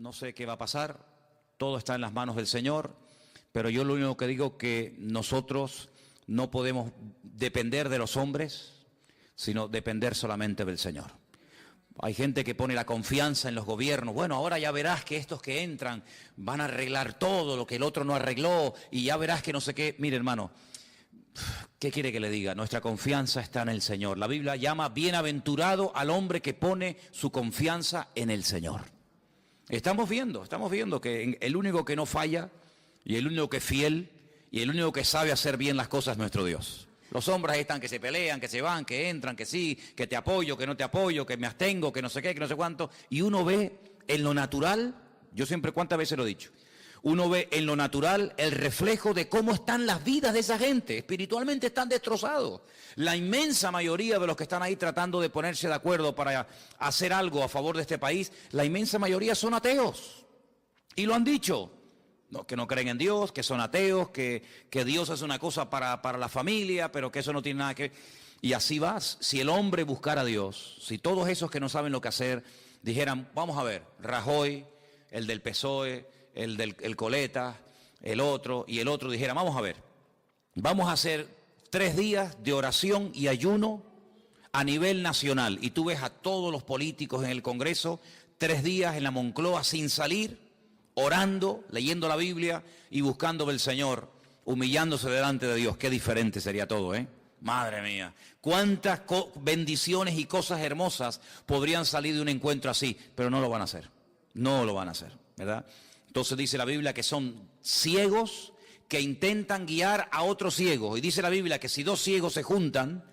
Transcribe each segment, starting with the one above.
no sé qué va a pasar, todo está en las manos del Señor, pero yo lo único que digo es que nosotros no podemos depender de los hombres, sino depender solamente del Señor. Hay gente que pone la confianza en los gobiernos. Bueno, ahora ya verás que estos que entran van a arreglar todo lo que el otro no arregló y ya verás que no sé qué. Mire, hermano, ¿qué quiere que le diga? Nuestra confianza está en el Señor. La Biblia llama bienaventurado al hombre que pone su confianza en el Señor. Estamos viendo que el único que no falla y el único que es fiel y el único que sabe hacer bien las cosas es nuestro Dios. Los hombres ahí están que se pelean, que se van, que entran, que sí, que te apoyo, que no te apoyo, que me abstengo, que no sé qué, que no sé cuánto. Y uno ve en lo natural, yo siempre cuántas veces lo he dicho, uno ve en lo natural el reflejo de cómo están las vidas de esa gente. Espiritualmente están destrozados. La inmensa mayoría de los que están ahí tratando de ponerse de acuerdo para hacer algo a favor de este país, la inmensa mayoría son ateos. Y lo han dicho. No, que no creen en Dios, que son ateos, que Dios es una cosa para la familia, pero que eso no tiene nada que ver. Y así vas. Si el hombre buscara a Dios, si todos esos que no saben lo que hacer dijeran, vamos a ver, Rajoy, el del PSOE, el Coleta, el otro y el otro, dijeran, vamos a ver, vamos a hacer 3 días de oración y ayuno a nivel nacional. Y tú ves a todos los políticos en el Congreso, 3 días en la Moncloa sin salir, orando, leyendo la Biblia y buscando del Señor, humillándose delante de Dios. Qué diferente sería todo, ¿eh? Madre mía, cuántas bendiciones y cosas hermosas podrían salir de un encuentro así, pero no lo van a hacer, no lo van a hacer, ¿verdad? Entonces dice la Biblia que son ciegos que intentan guiar a otros ciegos, y dice la Biblia que si 2 ciegos se juntan,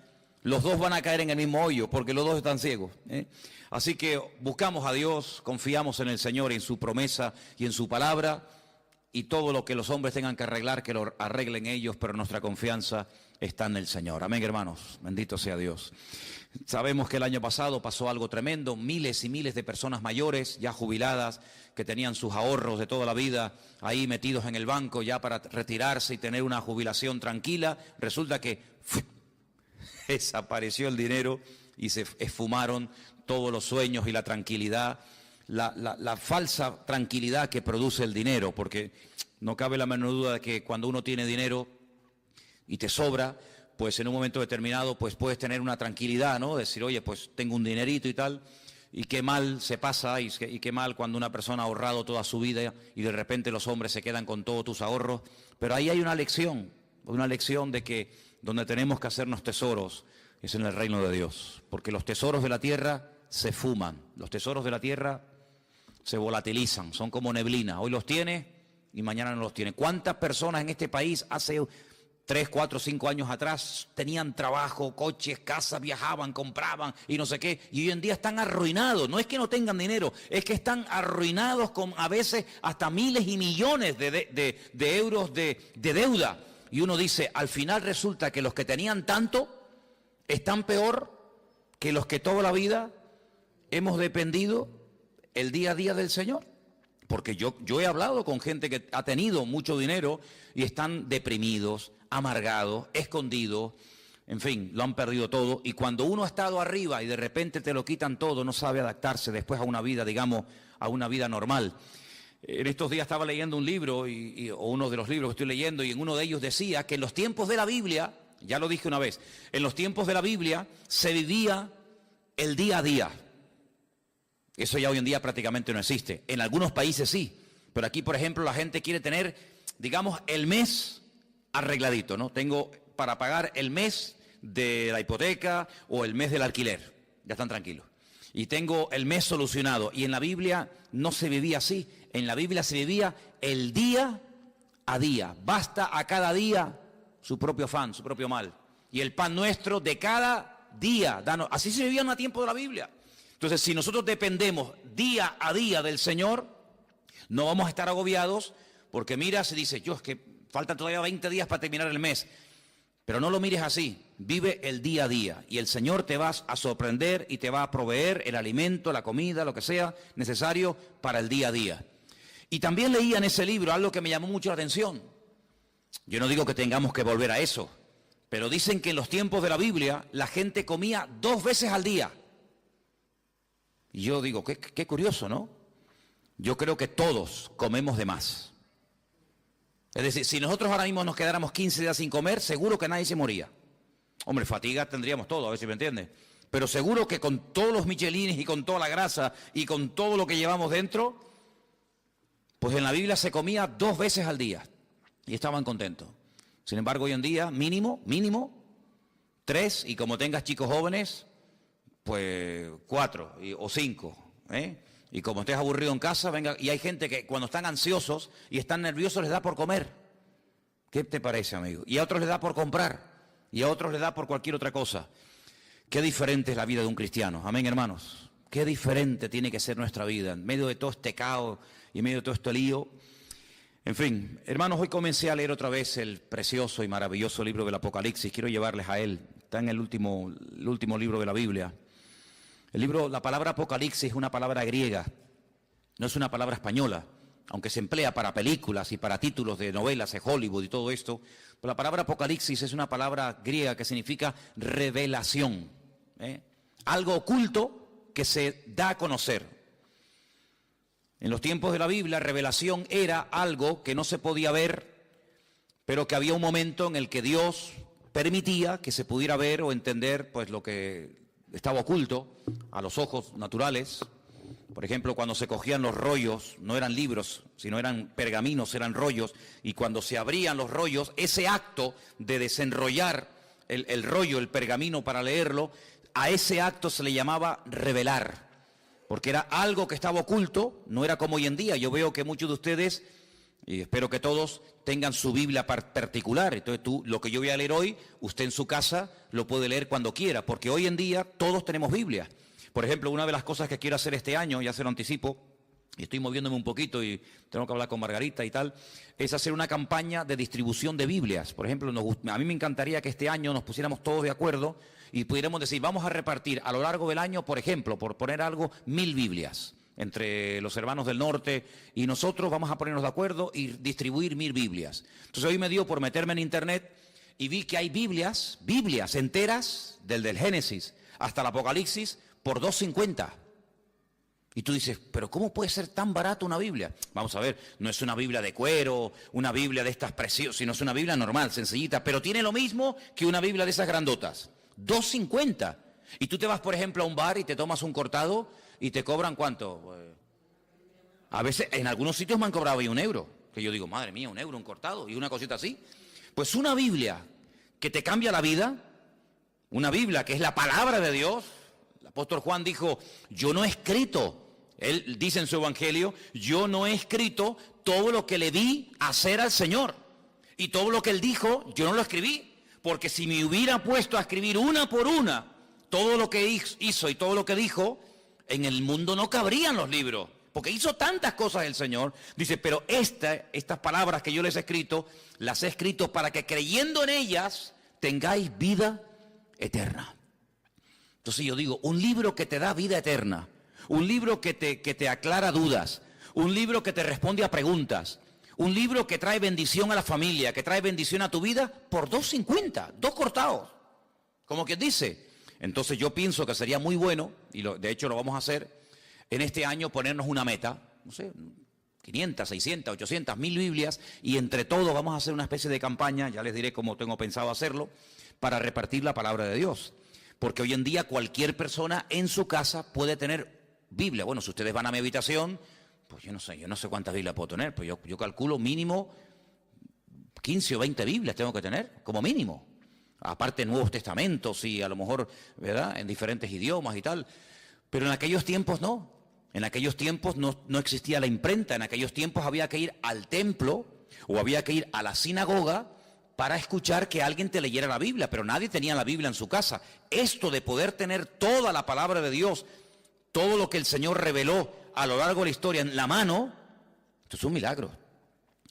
los 2 van a caer en el mismo hoyo, porque los 2 están ciegos, ¿eh? Así que buscamos a Dios, confiamos en el Señor, en su promesa y en su palabra, y todo lo que los hombres tengan que arreglar, que lo arreglen ellos, pero nuestra confianza está en el Señor. Amén, hermanos, bendito sea Dios. Sabemos que el año pasado pasó algo tremendo, miles y miles de personas mayores, ya jubiladas, que tenían sus ahorros de toda la vida ahí metidos en el banco ya para retirarse y tener una jubilación tranquila. Resulta que desapareció el dinero y se esfumaron todos los sueños y la tranquilidad, la falsa tranquilidad que produce el dinero, porque no cabe la menor duda de que cuando uno tiene dinero y te sobra, pues en un momento determinado pues puedes tener una tranquilidad, ¿no? Decir, oye, pues tengo un dinerito y tal, y qué mal se pasa y qué mal cuando una persona ha ahorrado toda su vida y de repente los hombres se quedan con todos tus ahorros. Pero ahí hay una lección de que donde tenemos que hacernos tesoros es en el reino de Dios, porque los tesoros de la tierra se fuman, los tesoros de la tierra se volatilizan, son como neblina, hoy los tienes y mañana no los tienes. ¿Cuántas personas en este país hace 3, 4, 5 años atrás tenían trabajo, coches, casas, viajaban, compraban y no sé qué, y hoy en día están arruinados? No es que no tengan dinero, es que están arruinados con a veces hasta miles y millones de euros de deuda. Y uno dice, al final resulta que los que tenían tanto están peor que los que toda la vida hemos dependido el día a día del Señor. Porque yo he hablado con gente que ha tenido mucho dinero y están deprimidos, amargados, escondidos, en fin, lo han perdido todo. Y cuando uno ha estado arriba y de repente te lo quitan todo, no sabe adaptarse después a una vida, digamos, a una vida normal. En estos días estaba leyendo un libro, o uno de los libros que estoy leyendo, y en uno de ellos decía que en los tiempos de la Biblia, ya lo dije una vez, en los tiempos de la Biblia se vivía el día a día. Eso ya hoy en día prácticamente no existe. En algunos países sí, pero aquí, por ejemplo, la gente quiere tener, digamos, el mes arregladito, ¿no? Tengo para pagar el mes de la hipoteca o el mes del alquiler, ya están tranquilos. Y tengo el mes solucionado. Y en la Biblia no se vivía así. En la Biblia se vivía el día a día. Basta a cada día su propio afán, su propio mal. Y el pan nuestro de cada día. Así se vivía en el tiempo de la Biblia. Entonces, si nosotros dependemos día a día del Señor, no vamos a estar agobiados, porque mira, se dice, es que faltan todavía 20 días para terminar el mes. Pero no lo mires así, vive el día a día y el Señor te va a sorprender y te va a proveer el alimento, la comida, lo que sea necesario para el día a día. Y también leía en ese libro algo que me llamó mucho la atención. Yo no digo que tengamos que volver a eso, pero dicen que en los tiempos de la Biblia la gente comía 2 veces al día. Y yo digo, qué curioso, ¿no? Yo creo que todos comemos de más. Es decir, si nosotros ahora mismo nos quedáramos 15 días sin comer, seguro que nadie se moría. Hombre, fatiga tendríamos todo, a ver si me entiende. Pero seguro que con todos los michelines y con toda la grasa y con todo lo que llevamos dentro, pues en la Biblia se comía 2 veces al día y estaban contentos. Sin embargo, hoy en día, mínimo, 3, y como tengas chicos jóvenes, pues 4 o 5, ¿eh? Y como estés aburrido en casa, venga, y hay gente que cuando están ansiosos y están nerviosos les da por comer. ¿Qué te parece, amigo? Y a otros les da por comprar, y a otros les da por cualquier otra cosa. Qué diferente es la vida de un cristiano, amén, hermanos. Qué diferente tiene que ser nuestra vida, en medio de todo este caos y en medio de todo este lío. En fin, hermanos, hoy comencé a leer otra vez el precioso y maravilloso libro del Apocalipsis. Quiero llevarles a él. Está en el último libro de la Biblia. La palabra Apocalipsis es una palabra griega, no es una palabra española, aunque se emplea para películas y para títulos de novelas de Hollywood y todo esto. Pero la palabra Apocalipsis es una palabra griega que significa revelación, ¿eh? Algo oculto que se da a conocer. En los tiempos de la Biblia, revelación era algo que no se podía ver, pero que había un momento en el que Dios permitía que se pudiera ver o entender pues lo que estaba oculto a los ojos naturales. Por ejemplo, cuando se cogían los rollos, no eran libros, sino eran pergaminos, eran rollos, y cuando se abrían los rollos, ese acto de desenrollar el rollo, el pergamino para leerlo, a ese acto se le llamaba revelar, porque era algo que estaba oculto, no era como hoy en día. Yo veo que muchos de ustedes, y espero que todos, tengan su Biblia particular. Entonces lo que yo voy a leer hoy, usted en su casa lo puede leer cuando quiera, porque hoy en día todos tenemos Biblia. Por ejemplo, una de las cosas que quiero hacer este año, ya se lo anticipo, y estoy moviéndome un poquito y tengo que hablar con Margarita y tal, es hacer una campaña de distribución de Biblias. Por ejemplo, a mí me encantaría que este año nos pusiéramos todos de acuerdo y pudiéramos decir, vamos a repartir a lo largo del año, por ejemplo, por poner algo, 1000 Biblias. Entre los hermanos del norte y nosotros vamos a ponernos de acuerdo y distribuir 1000 Biblias. Entonces hoy me dio por meterme en internet y vi que hay Biblias enteras, del Génesis hasta el Apocalipsis, por $2.50. Y tú dices, pero ¿cómo puede ser tan barato una Biblia? Vamos a ver, no es una Biblia de cuero, una Biblia de estas preciosas, sino es una Biblia normal, sencillita, pero tiene lo mismo que una Biblia de esas grandotas. $2.50. Y tú te vas, por ejemplo, a un bar y te tomas un cortado y te cobran ¿cuánto? A veces, en algunos sitios me han cobrado ahí €1, que yo digo, madre mía, €1 un cortado y una cosita así. Pues una Biblia que te cambia la vida, una Biblia que es la palabra de Dios. El apóstol Juan dijo, yo no he escrito, él dice en su evangelio, yo no he escrito todo lo que le vi hacer al Señor. Y todo lo que él dijo, yo no lo escribí, porque si me hubiera puesto a escribir una por una todo lo que hizo y todo lo que dijo, en el mundo no cabrían los libros, porque hizo tantas cosas el Señor. Dice, pero estas palabras que yo les he escrito, las he escrito para que creyendo en ellas tengáis vida eterna. Entonces yo digo, un libro que te da vida eterna, un libro que te aclara dudas, un libro que te responde a preguntas, un libro que trae bendición a la familia, que trae bendición a tu vida, por $2.50, 2 cortados, como quien dice. Entonces yo pienso que sería muy bueno, y de hecho lo vamos a hacer, en este año ponernos una meta, no sé, 500, 600, 800, 1000 Biblias, y entre todos vamos a hacer una especie de campaña, ya les diré cómo tengo pensado hacerlo, para repartir la palabra de Dios. Porque hoy en día cualquier persona en su casa puede tener Biblia. Bueno, si ustedes van a mi habitación, pues yo no sé cuántas Biblias puedo tener, pues yo calculo mínimo 15 o 20 Biblias tengo que tener, como mínimo. Aparte Nuevos Testamentos y a lo mejor, ¿verdad?, en diferentes idiomas y tal. Pero en aquellos tiempos no. En aquellos tiempos no existía la imprenta. En aquellos tiempos había que ir al templo o había que ir a la sinagoga para escuchar que alguien te leyera la Biblia, pero nadie tenía la Biblia en su casa. Esto de poder tener toda la palabra de Dios, todo lo que el Señor reveló a lo largo de la historia en la mano, esto es un milagro.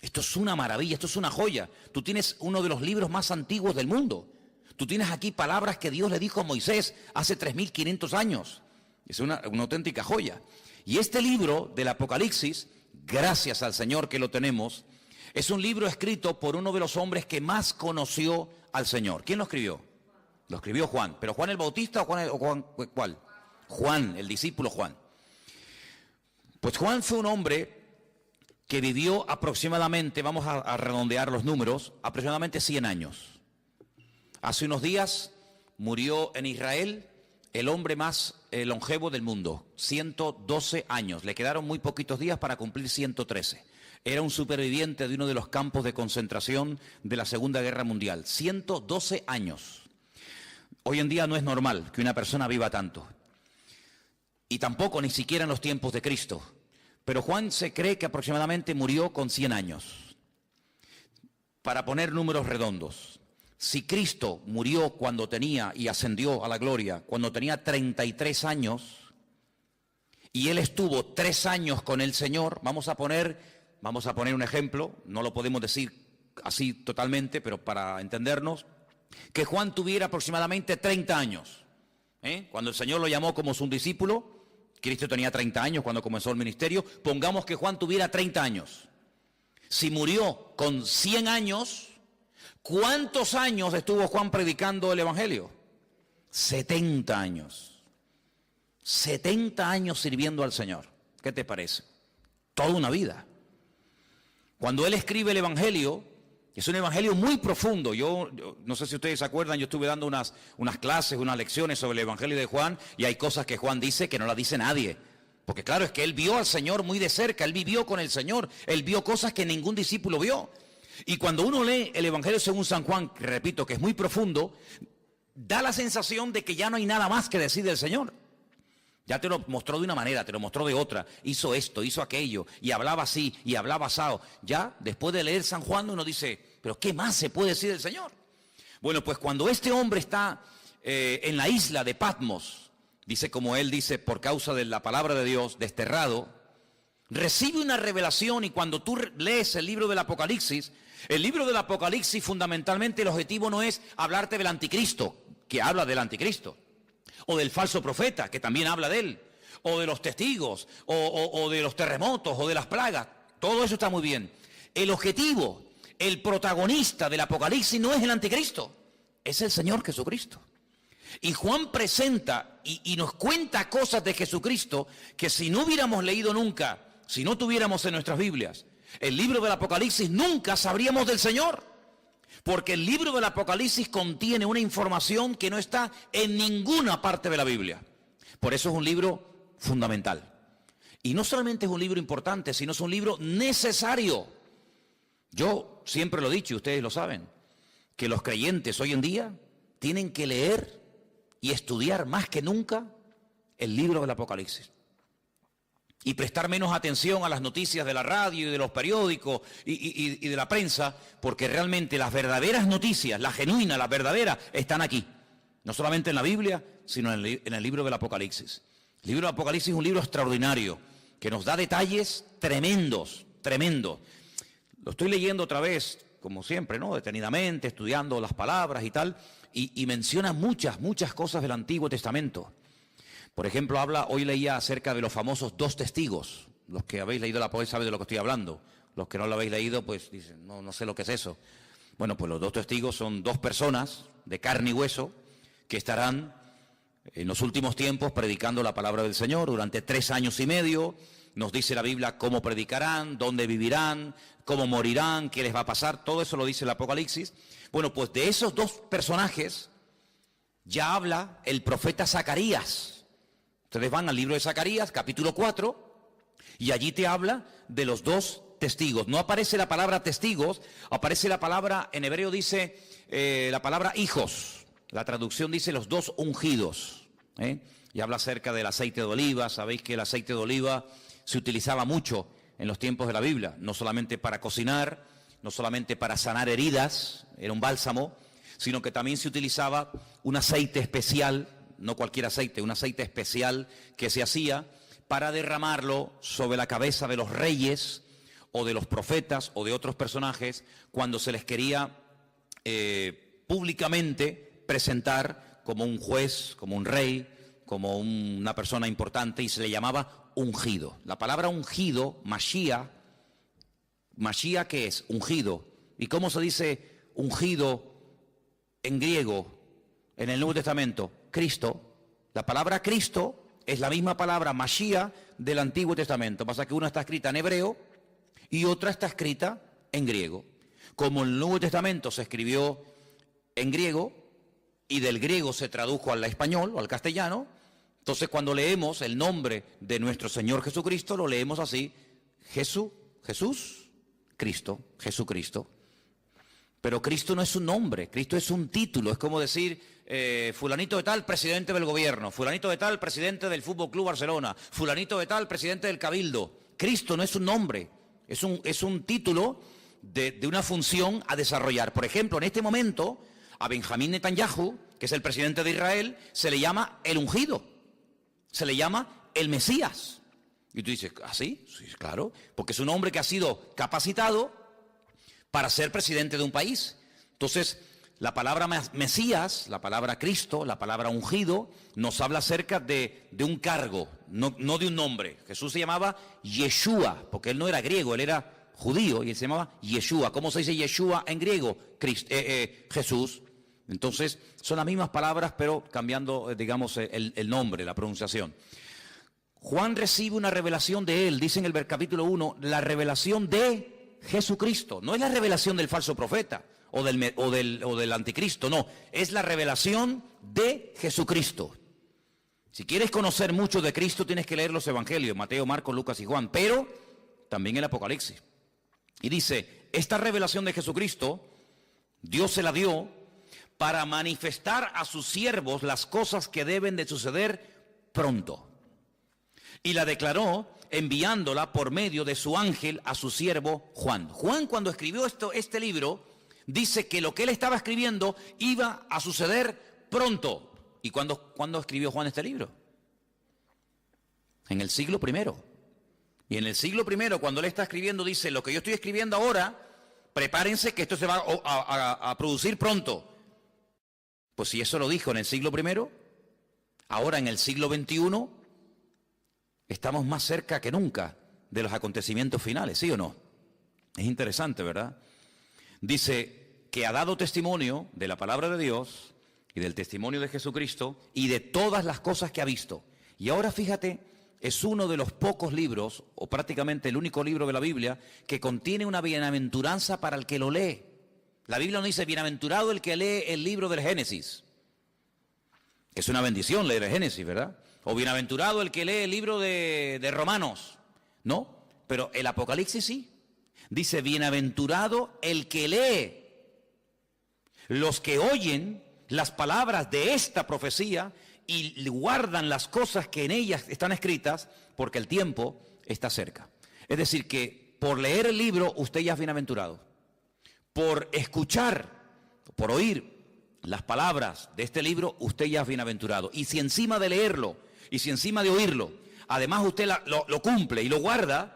Esto es una maravilla, esto es una joya. Tú tienes uno de los libros más antiguos del mundo. Tú tienes aquí palabras que Dios le dijo a Moisés hace 3500 años. Es una auténtica joya. Y este libro del Apocalipsis, gracias al Señor que lo tenemos, es un libro escrito por uno de los hombres que más conoció al Señor. ¿Quién lo escribió? Lo escribió Juan. ¿Pero Juan el Bautista o Juan ¿cuál? Juan, el discípulo Juan. Pues Juan fue un hombre que vivió aproximadamente, vamos a redondear los números, aproximadamente 100 años. Hace unos días murió en Israel el hombre más longevo del mundo, 112 años. Le quedaron muy poquitos días para cumplir 113. Era un superviviente de uno de los campos de concentración de la Segunda Guerra Mundial. 112 años. Hoy en día no es normal que una persona viva tanto. Y tampoco ni siquiera en los tiempos de Cristo. Pero Juan se cree que aproximadamente murió con 100 años. Para poner números redondos, si Cristo murió cuando tenía y ascendió a la gloria, cuando tenía 33 años, y él estuvo 3 años con el Señor, vamos a poner un ejemplo, no lo podemos decir así totalmente, pero para entendernos, que Juan tuviera aproximadamente 30 años. Cuando el Señor lo llamó como su discípulo, Cristo tenía 30 años cuando comenzó el ministerio, pongamos que Juan tuviera 30 años. Si murió con 100 años, ¿cuántos años estuvo Juan predicando el Evangelio? 70 años. 70 años sirviendo al Señor. ¿Qué te parece? Toda una vida. Cuando él escribe el Evangelio, es un Evangelio muy profundo. Yo no sé si ustedes se acuerdan, yo estuve dando unas clases, unas lecciones sobre el Evangelio de Juan, y hay cosas que Juan dice que no las dice nadie. Porque claro, es que él vio al Señor muy de cerca, él vivió con el Señor, él vio cosas que ningún discípulo vio. Y cuando uno lee el Evangelio según San Juan, que repito que es muy profundo, da la sensación de que ya no hay nada más que decir del Señor. Ya te lo mostró de una manera, te lo mostró de otra, hizo esto, hizo aquello, y hablaba así, y hablaba asado. Ya, después de leer San Juan, uno dice, ¿pero qué más se puede decir del Señor? Bueno, pues cuando este hombre está en la isla de Patmos, dice como él dice, por causa de la palabra de Dios, desterrado, recibe una revelación, y cuando tú lees el libro del Apocalipsis fundamentalmente el objetivo no es hablarte del anticristo, que habla del anticristo, o del falso profeta, que también habla de él, o de los testigos, o de los terremotos, o de las plagas. Todo eso está muy bien. El objetivo, el protagonista del Apocalipsis no es el anticristo, es el Señor Jesucristo. Y Juan presenta y nos cuenta cosas de Jesucristo que si no hubiéramos leído nunca, si no tuviéramos en nuestras Biblias el libro del Apocalipsis, nunca sabríamos del Señor. Porque el libro del Apocalipsis contiene una información que no está en ninguna parte de la Biblia. Por eso es un libro fundamental. Y no solamente es un libro importante, sino es un libro necesario. Yo siempre lo he dicho, y ustedes lo saben, que los creyentes hoy en día tienen que leer y estudiar más que nunca el libro del Apocalipsis. Y prestar menos atención a las noticias de la radio y de los periódicos y de la prensa, porque realmente las verdaderas noticias, las genuinas, las verdaderas, están aquí. No solamente en la Biblia, sino en el libro del Apocalipsis. El libro del Apocalipsis es un libro extraordinario, que nos da detalles tremendos, tremendos. Lo estoy leyendo otra vez, como siempre, ¿no? Detenidamente, estudiando las palabras y tal, y menciona muchas cosas del Antiguo Testamento. Por ejemplo, hoy leía acerca de los famosos 2 testigos. Los que habéis leído la poesía saben de lo que estoy hablando. Los que no lo habéis leído, pues dicen, no sé lo que es eso. Bueno, pues los 2 testigos son 2 personas de carne y hueso que estarán en los últimos tiempos predicando la palabra del Señor durante 3 años y medio. Nos dice la Biblia cómo predicarán, dónde vivirán, cómo morirán, qué les va a pasar. Todo eso lo dice el Apocalipsis. Bueno, pues de esos 2 personajes ya habla el profeta Zacarías. Ustedes van al libro de Zacarías, capítulo 4, y allí te habla de los 2 testigos. No aparece la palabra testigos, aparece la palabra, en hebreo dice la palabra hijos. La traducción dice los 2 ungidos. Y habla acerca del aceite de oliva. Sabéis que el aceite de oliva se utilizaba mucho en los tiempos de la Biblia, no solamente para cocinar, no solamente para sanar heridas, era un bálsamo, sino que también se utilizaba un aceite especial, no cualquier aceite, un aceite especial que se hacía para derramarlo sobre la cabeza de los reyes o de los profetas o de otros personajes cuando se les quería públicamente presentar como un juez, como un rey, como una persona importante, y se le llamaba ungido. La palabra ungido, Mashiach, ¿qué es? Ungido. ¿Y cómo se dice ungido en griego en el Nuevo Testamento? Cristo. La palabra Cristo es la misma palabra Mashiach del Antiguo Testamento. Pasa que una está escrita en hebreo y otra está escrita en griego. Como el Nuevo Testamento se escribió en griego y del griego se tradujo al español o al castellano, entonces cuando leemos el nombre de nuestro Señor Jesucristo, lo leemos así: Jesús, Cristo, Jesucristo. Pero Cristo no es un nombre, Cristo es un título. Es como decir, fulanito de tal, presidente del gobierno; fulanito de tal, presidente del Fútbol Club Barcelona; fulanito de tal, presidente del Cabildo. Cristo no es un nombre, es un título de una función a desarrollar. Por ejemplo, en este momento, a Benjamín Netanyahu, que es el presidente de Israel, se le llama el ungido, se le llama el Mesías. Y tú dices, ¿ah, sí? Sí, claro, porque es un hombre que ha sido capacitado para ser presidente de un país. Entonces, la palabra Mesías, la palabra Cristo, la palabra ungido, nos habla acerca de un cargo, no de un nombre. Jesús se llamaba Yeshua, porque él no era griego, él era judío, y él se llamaba Yeshua. ¿Cómo se dice Yeshua en griego? Jesús. Entonces, son las mismas palabras, pero cambiando, digamos, el nombre, la pronunciación. Juan recibe una revelación de él, dice en el capítulo 1, la revelación de Jesucristo. No es la revelación del falso profeta o del anticristo, no. Es la revelación de Jesucristo. Si quieres conocer mucho de Cristo, tienes que leer los evangelios, Mateo, Marcos, Lucas y Juan, pero también el Apocalipsis. Y dice, esta revelación de Jesucristo, Dios se la dio para manifestar a sus siervos las cosas que deben de suceder pronto. Y la declaró enviándola por medio de su ángel a su siervo Juan. Juan, cuando escribió este libro, dice que lo que él estaba escribiendo iba a suceder pronto. ¿Y cuándo escribió Juan este libro? En el siglo I. Y en el siglo I, cuando él está escribiendo, dice, lo que yo estoy escribiendo ahora, prepárense que esto se va a producir pronto. Pues si eso lo dijo en el siglo I, ahora en el siglo XXI, estamos más cerca que nunca de los acontecimientos finales, ¿sí o no? Es interesante, ¿verdad? Dice que ha dado testimonio de la palabra de Dios y del testimonio de Jesucristo y de todas las cosas que ha visto. Y ahora fíjate, es uno de los pocos libros, o prácticamente el único libro de la Biblia, que contiene una bienaventuranza para el que lo lee. La Biblia no dice bienaventurado el que lee el libro del Génesis. Es una bendición leer el Génesis, ¿verdad? O bienaventurado el que lee el libro de Romanos. No, pero el Apocalipsis sí. Dice, bienaventurado el que lee. Los que oyen las palabras de esta profecía y guardan las cosas que en ellas están escritas, porque el tiempo está cerca. Es decir, que por leer el libro usted ya es bienaventurado. Por escuchar, por oír las palabras de este libro, usted ya es bienaventurado. Y si encima de leerlo, y si encima de oírlo, además usted lo cumple y lo guarda,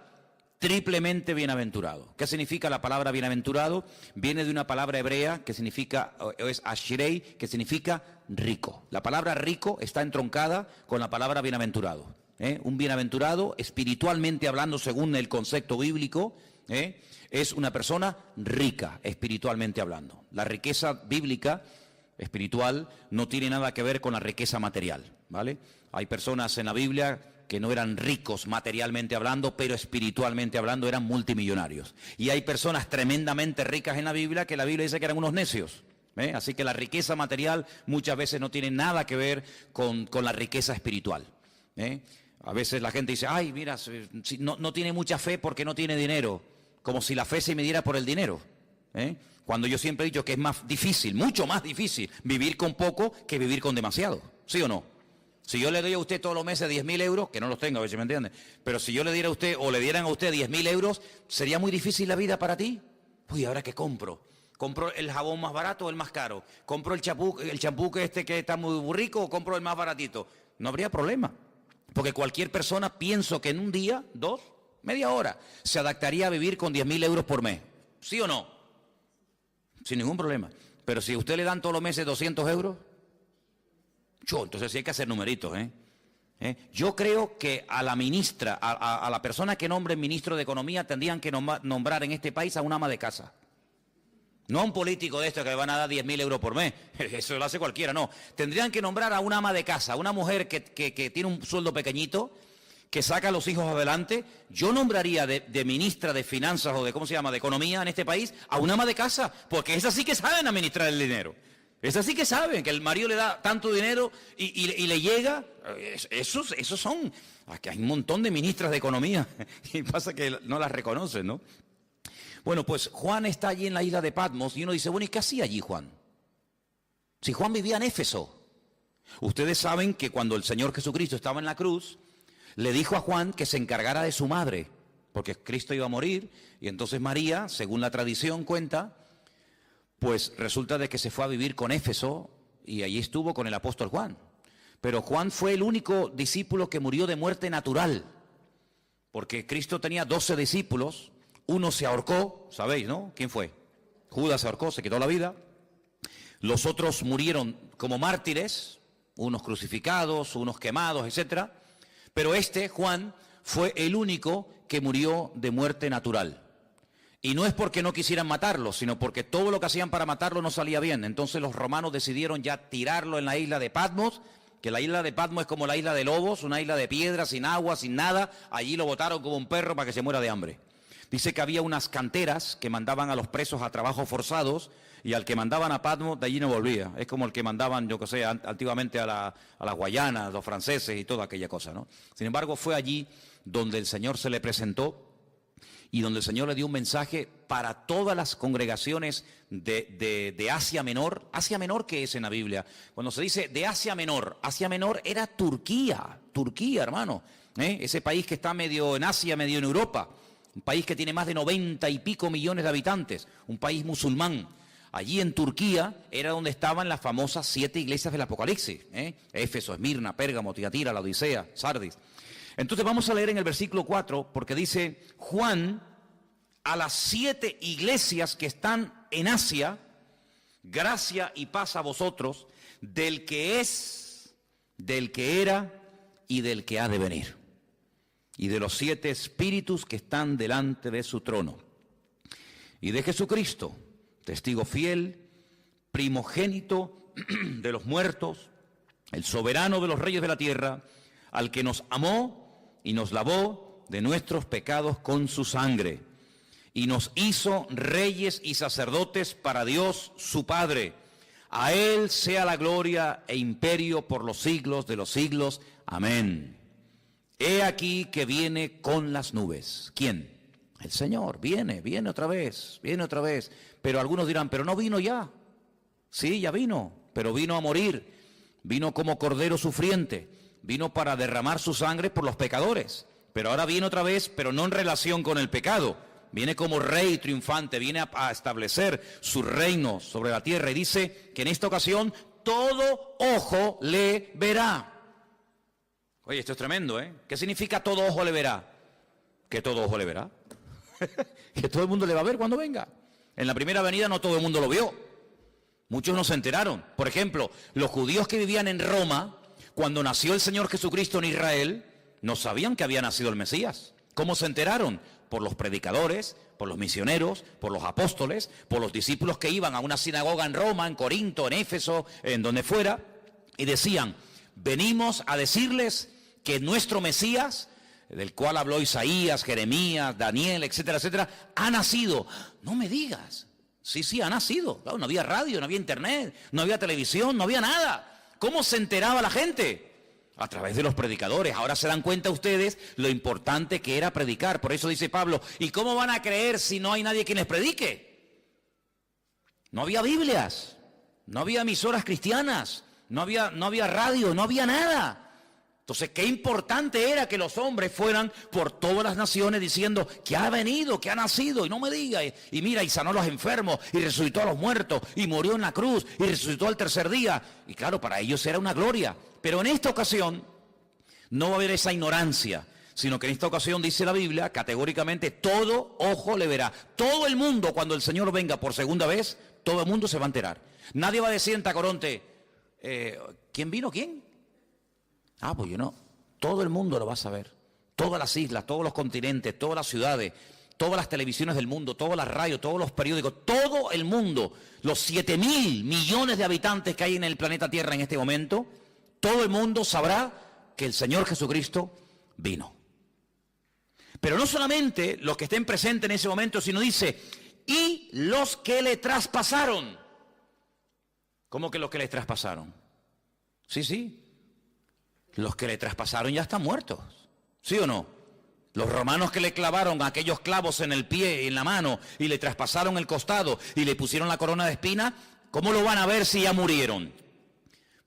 triplemente bienaventurado. ¿Qué significa la palabra bienaventurado? Viene de una palabra hebrea que significa, es ashrei, que significa rico. La palabra rico está entroncada con la palabra bienaventurado. Un bienaventurado, espiritualmente hablando, según el concepto bíblico, es una persona rica, espiritualmente hablando. La riqueza bíblica, espiritual, no tiene nada que ver con la riqueza material, ¿vale? Hay personas en la Biblia que no eran ricos materialmente hablando, pero espiritualmente hablando eran multimillonarios. Y hay personas tremendamente ricas en la Biblia que la Biblia dice que eran unos necios. Así que la riqueza material muchas veces no tiene nada que ver con la riqueza espiritual. A veces la gente dice, ay, mira, no tiene mucha fe porque no tiene dinero, como si la fe se midiera por el dinero. Cuando yo siempre he dicho que es más difícil, mucho más difícil, vivir con poco que vivir con demasiado. ¿Sí o no? Si yo le doy a usted todos los meses 10.000 euros, que no los tengo, a ver si me entiende, pero si yo le diera a usted o le dieran a usted 10.000 euros, ¿sería muy difícil la vida para ti? Uy, ¿ahora qué compro? ¿Compro el jabón más barato o el más caro? ¿Compro el champú que está muy rico o compro el más baratito? No habría problema, porque cualquier persona, pienso que en un día, media hora, se adaptaría a vivir con 10.000 euros por mes. ¿Sí o no? Sin ningún problema. Pero si a usted le dan todos los meses 200 euros... entonces sí hay que hacer numeritos, Yo creo que a la ministra, a la persona que nombre ministro de Economía, tendrían que nombrar en este país a un ama de casa. No a un político de esto que le van a dar 10.000 euros por mes. Eso lo hace cualquiera, no. Tendrían que nombrar a una ama de casa, una mujer que tiene un sueldo pequeñito, que saca a los hijos adelante, yo nombraría de ministra de Finanzas o de, ¿cómo se llama?, de Economía en este país, a una ama de casa, porque esas sí que saben administrar el dinero. Esas sí que saben que el marido le da tanto dinero y le llega. Esos son, aquí hay un montón de ministras de Economía y pasa que no las reconocen, ¿no? Bueno, pues Juan está allí en la isla de Patmos y uno dice, bueno, ¿y qué hacía allí Juan? Si Juan vivía en Éfeso. Ustedes saben que cuando el Señor Jesucristo estaba en la cruz, le dijo a Juan que se encargara de su madre, porque Cristo iba a morir, y entonces María, según la tradición cuenta, pues resulta de que se fue a vivir con Éfeso y allí estuvo con el apóstol Juan. Pero Juan fue el único discípulo que murió de muerte natural, porque Cristo tenía 12 discípulos, uno se ahorcó, ¿sabéis, no? ¿Quién fue? Judas se ahorcó, se quitó la vida. Los otros murieron como mártires, unos crucificados, unos quemados, etcétera. Pero Juan, fue el único que murió de muerte natural. Y no es porque no quisieran matarlo, sino porque todo lo que hacían para matarlo no salía bien. Entonces los romanos decidieron ya tirarlo en la isla de Patmos, que la isla de Patmos es como la isla de Lobos, una isla de piedra, sin agua, sin nada. Allí lo botaron como un perro para que se muera de hambre. Dice que había unas canteras que mandaban a los presos a trabajos forzados y al que mandaban a Patmos de allí no volvía. Es como el que mandaban, yo que sé, antiguamente a las Guayanas, los franceses y toda aquella cosa, ¿no? Sin embargo, fue allí donde el Señor se le presentó y donde el Señor le dio un mensaje para todas las congregaciones de Asia Menor. Asia Menor, ¿qué es en la Biblia? Cuando se dice de Asia Menor era Turquía, hermano. Ese país que está medio en Asia, medio en Europa. Un país que tiene más de 90 y pico millones de habitantes, un país musulmán. Allí en Turquía era donde estaban las famosas 7 iglesias del Apocalipsis, Éfeso, Esmirna, Pérgamo, Tiatira, la Odisea, Sardis. Entonces vamos a leer en el versículo 4, porque dice, Juan, a las 7 iglesias que están en Asia, gracia y paz a vosotros, del que es, del que era y del que ha de venir, y de los 7 espíritus que están delante de su trono, y de Jesucristo, testigo fiel, primogénito de los muertos, el soberano de los reyes de la tierra, al que nos amó y nos lavó de nuestros pecados con su sangre, y nos hizo reyes y sacerdotes para Dios su Padre. A Él sea la gloria e imperio por los siglos de los siglos. Amén. He aquí que viene con las nubes. ¿Quién? El Señor. Viene otra vez, Pero algunos dirán, pero no vino ya. Sí, ya vino, pero vino a morir. Vino como cordero sufriente. Vino para derramar su sangre por los pecadores. Pero ahora viene otra vez, pero no en relación con el pecado. Viene como rey triunfante, viene a establecer su reino sobre la tierra. Y dice que en esta ocasión todo ojo le verá. Oye, esto es tremendo, ¿eh? ¿Qué significa todo ojo le verá? Que todo ojo le verá. Que todo el mundo le va a ver cuando venga. En la primera venida no todo el mundo lo vio. Muchos no se enteraron. Por ejemplo, los judíos que vivían en Roma, cuando nació el Señor Jesucristo en Israel, no sabían que había nacido el Mesías. ¿Cómo se enteraron? Por los predicadores, por los misioneros, por los apóstoles, por los discípulos que iban a una sinagoga en Roma, en Corinto, en Éfeso, en donde fuera, y decían, venimos a decirles que nuestro Mesías, del cual habló Isaías, Jeremías, Daniel, etcétera, etcétera, ha nacido. No me digas. Sí, ha nacido. Claro, no había radio, no había internet, no había televisión, no había nada. ¿Cómo se enteraba la gente? A través de los predicadores. Ahora se dan cuenta ustedes lo importante que era predicar. Por eso dice Pablo, ¿y cómo van a creer si no hay nadie quien les predique? No había Biblias, no había emisoras cristianas, no había radio, no había nada. Entonces, qué importante era que los hombres fueran por todas las naciones diciendo que ha venido, que ha nacido, y no me diga, y mira, y sanó a los enfermos, y resucitó a los muertos, y murió en la cruz, y resucitó al tercer día. Y claro, para ellos era una gloria. Pero en esta ocasión no va a haber esa ignorancia, sino que en esta ocasión dice la Biblia, categóricamente, todo ojo le verá. Todo el mundo, cuando el Señor venga por segunda vez, todo el mundo se va a enterar. Nadie va a decir en Tacoronte, ¿quién vino? ¿Quién? Ah, pues yo no. Todo el mundo lo va a saber. Todas las islas, todos los continentes, todas las ciudades, todas las televisiones del mundo, todas las radios, todos los periódicos, todo el mundo, los 7.000 millones de habitantes que hay en el planeta Tierra en este momento, todo el mundo sabrá que el Señor Jesucristo vino. Pero no solamente los que estén presentes en ese momento, sino dice, y los que le traspasaron. ¿Cómo que los que le traspasaron? Sí. Los que le traspasaron ya están muertos. ¿Sí o no? Los romanos que le clavaron aquellos clavos en el pie, en la mano, y le traspasaron el costado, y le pusieron la corona de espina, ¿cómo lo van a ver si ya murieron?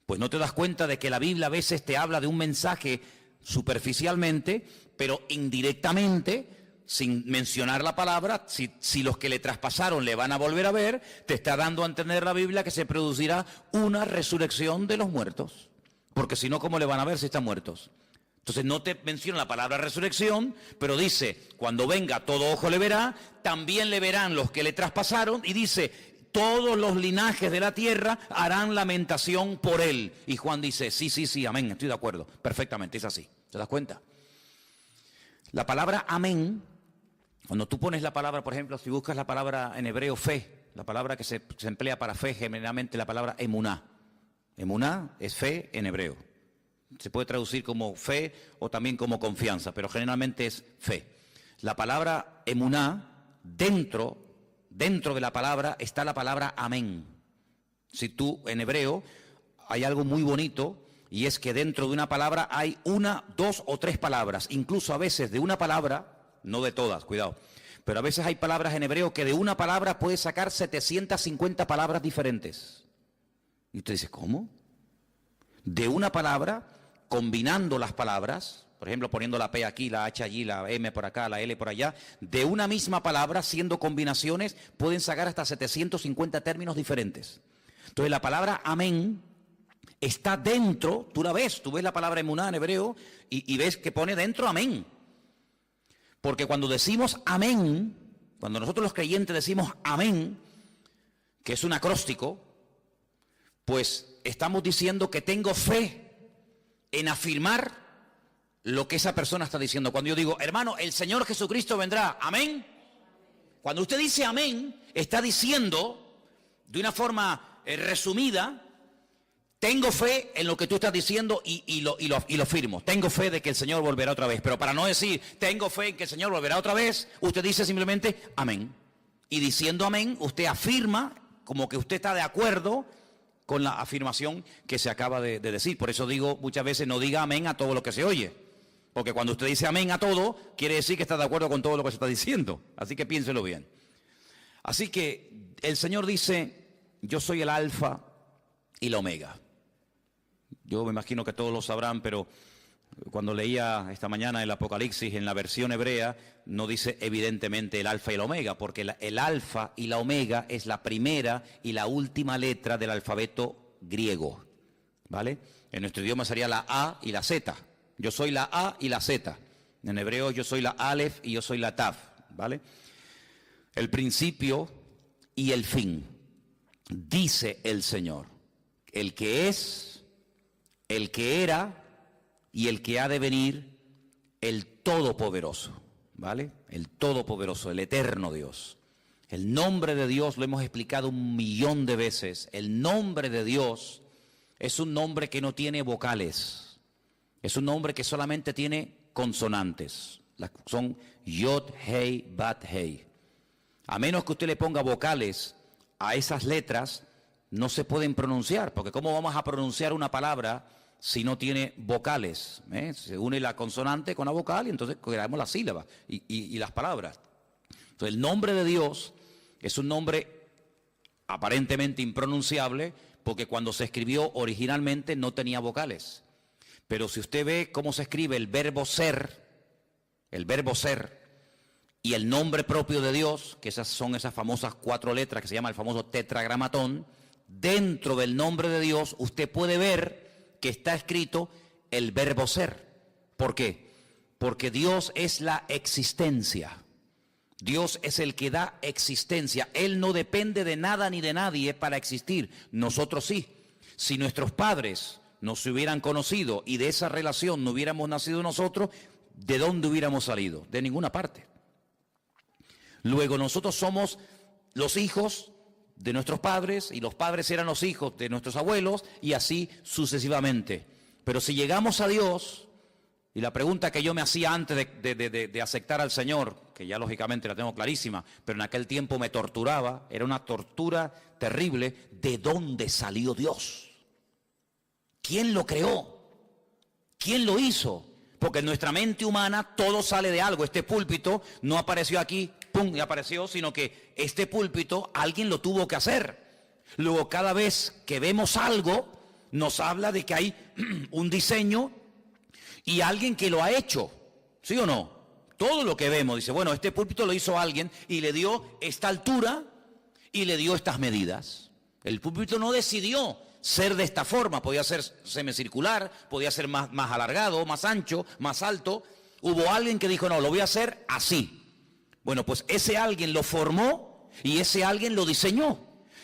Pues no te das cuenta de que la Biblia a veces te habla de un mensaje superficialmente, pero indirectamente, sin mencionar la palabra, si los que le traspasaron le van a volver a ver, te está dando a entender la Biblia que se producirá una resurrección de los muertos. Porque si no, ¿cómo le van a ver si están muertos? Entonces no te menciona la palabra resurrección, pero dice, cuando venga todo ojo le verá, también le verán los que le traspasaron, y dice, todos los linajes de la tierra harán lamentación por él. Y Juan dice, sí, amén, estoy de acuerdo, perfectamente, es así. ¿Te das cuenta? La palabra amén, cuando tú pones la palabra, por ejemplo, si buscas la palabra en hebreo fe, la palabra que se emplea para fe, generalmente la palabra emuná. Emuná es fe en hebreo. Se puede traducir como fe o también como confianza, pero generalmente es fe. La palabra emuná, dentro de la palabra está la palabra amén. Si tú, en hebreo, hay algo muy bonito, y es que dentro de una palabra hay una, dos o tres palabras. Incluso a veces de una palabra, no de todas, cuidado, pero a veces hay palabras en hebreo que de una palabra puedes sacar 750 palabras diferentes. Y usted dice, ¿cómo? De una palabra, combinando las palabras, por ejemplo, poniendo la P aquí, la H allí, la M por acá, la L por allá, de una misma palabra, siendo combinaciones, pueden sacar hasta 750 términos diferentes. Entonces la palabra amén está dentro, tú ves la palabra emuná en hebreo y ves que pone dentro amén. Porque cuando decimos amén, cuando nosotros los creyentes decimos amén, que es un acróstico, pues estamos diciendo que tengo fe en afirmar lo que esa persona está diciendo. Cuando yo digo, hermano, el Señor Jesucristo vendrá, amén. Cuando usted dice amén, está diciendo de una forma resumida, tengo fe en lo que tú estás diciendo y lo firmo. Tengo fe de que el Señor volverá otra vez. Pero para no decir, tengo fe en que el Señor volverá otra vez, usted dice simplemente, amén. Y diciendo amén, usted afirma como que usted está de acuerdo con la afirmación que se acaba de decir. Por eso digo muchas veces, no diga amén a todo lo que se oye. Porque cuando usted dice amén a todo, quiere decir que está de acuerdo con todo lo que se está diciendo. Así que piénselo bien. Así que el Señor dice, yo soy el alfa y la omega. Yo me imagino que todos lo sabrán, pero cuando leía esta mañana el Apocalipsis en la versión hebrea, no dice evidentemente el alfa y el omega, porque el alfa y la omega es la primera y la última letra del alfabeto griego, ¿vale? En nuestro idioma sería la A y la Z. Yo soy la A y la Z. En hebreo yo soy la Aleph y yo soy la Tav, ¿vale? El principio y el fin, dice el Señor, el que es, el que era y el que ha de venir, el Todopoderoso, ¿vale? El Todopoderoso, el eterno Dios. El nombre de Dios lo hemos explicado 1.000.000 de veces. El nombre de Dios es un nombre que no tiene vocales. Es un nombre que solamente tiene consonantes. Son Yod, Hei, Bat, Hei. A menos que usted le ponga vocales a esas letras, no se pueden pronunciar, porque ¿cómo vamos a pronunciar una palabra si no tiene vocales? Se une la consonante con la vocal y entonces creamos las sílabas y las palabras. Entonces el nombre de Dios es un nombre aparentemente impronunciable porque cuando se escribió originalmente no tenía vocales. Pero si usted ve cómo se escribe el verbo ser y el nombre propio de Dios, que son esas famosas 4 letras que se llama el famoso tetragramatón, dentro del nombre de Dios usted puede ver que está escrito el verbo ser. ¿Por qué? Porque Dios es la existencia. Dios es el que da existencia. Él no depende de nada ni de nadie para existir. Nosotros sí. Si nuestros padres no se hubieran conocido y de esa relación no hubiéramos nacido nosotros, ¿de dónde hubiéramos salido? De ninguna parte. Luego nosotros somos los hijos de nuestros padres y los padres eran los hijos de nuestros abuelos y así sucesivamente. Pero si llegamos a Dios, Y la pregunta que yo me hacía antes de aceptar al Señor, que ya lógicamente la tengo clarísima, pero en aquel tiempo me torturaba, era una tortura terrible, ¿de dónde salió Dios? ¿Quién lo creó? ¿Quién lo hizo? Porque en nuestra mente humana todo sale de algo. Este púlpito no apareció aquí, pum, y apareció, sino que este púlpito alguien lo tuvo que hacer. Luego cada vez que vemos algo, nos habla de que hay un diseño y alguien que lo ha hecho, ¿sí o no? Todo lo que vemos, dice, bueno, este púlpito lo hizo alguien y le dio esta altura y le dio estas medidas. El púlpito no decidió ser de esta forma, podía ser semicircular, podía ser más alargado, más ancho, más alto. Hubo alguien que dijo, no, lo voy a hacer así. Bueno, pues ese alguien lo formó y ese alguien lo diseñó.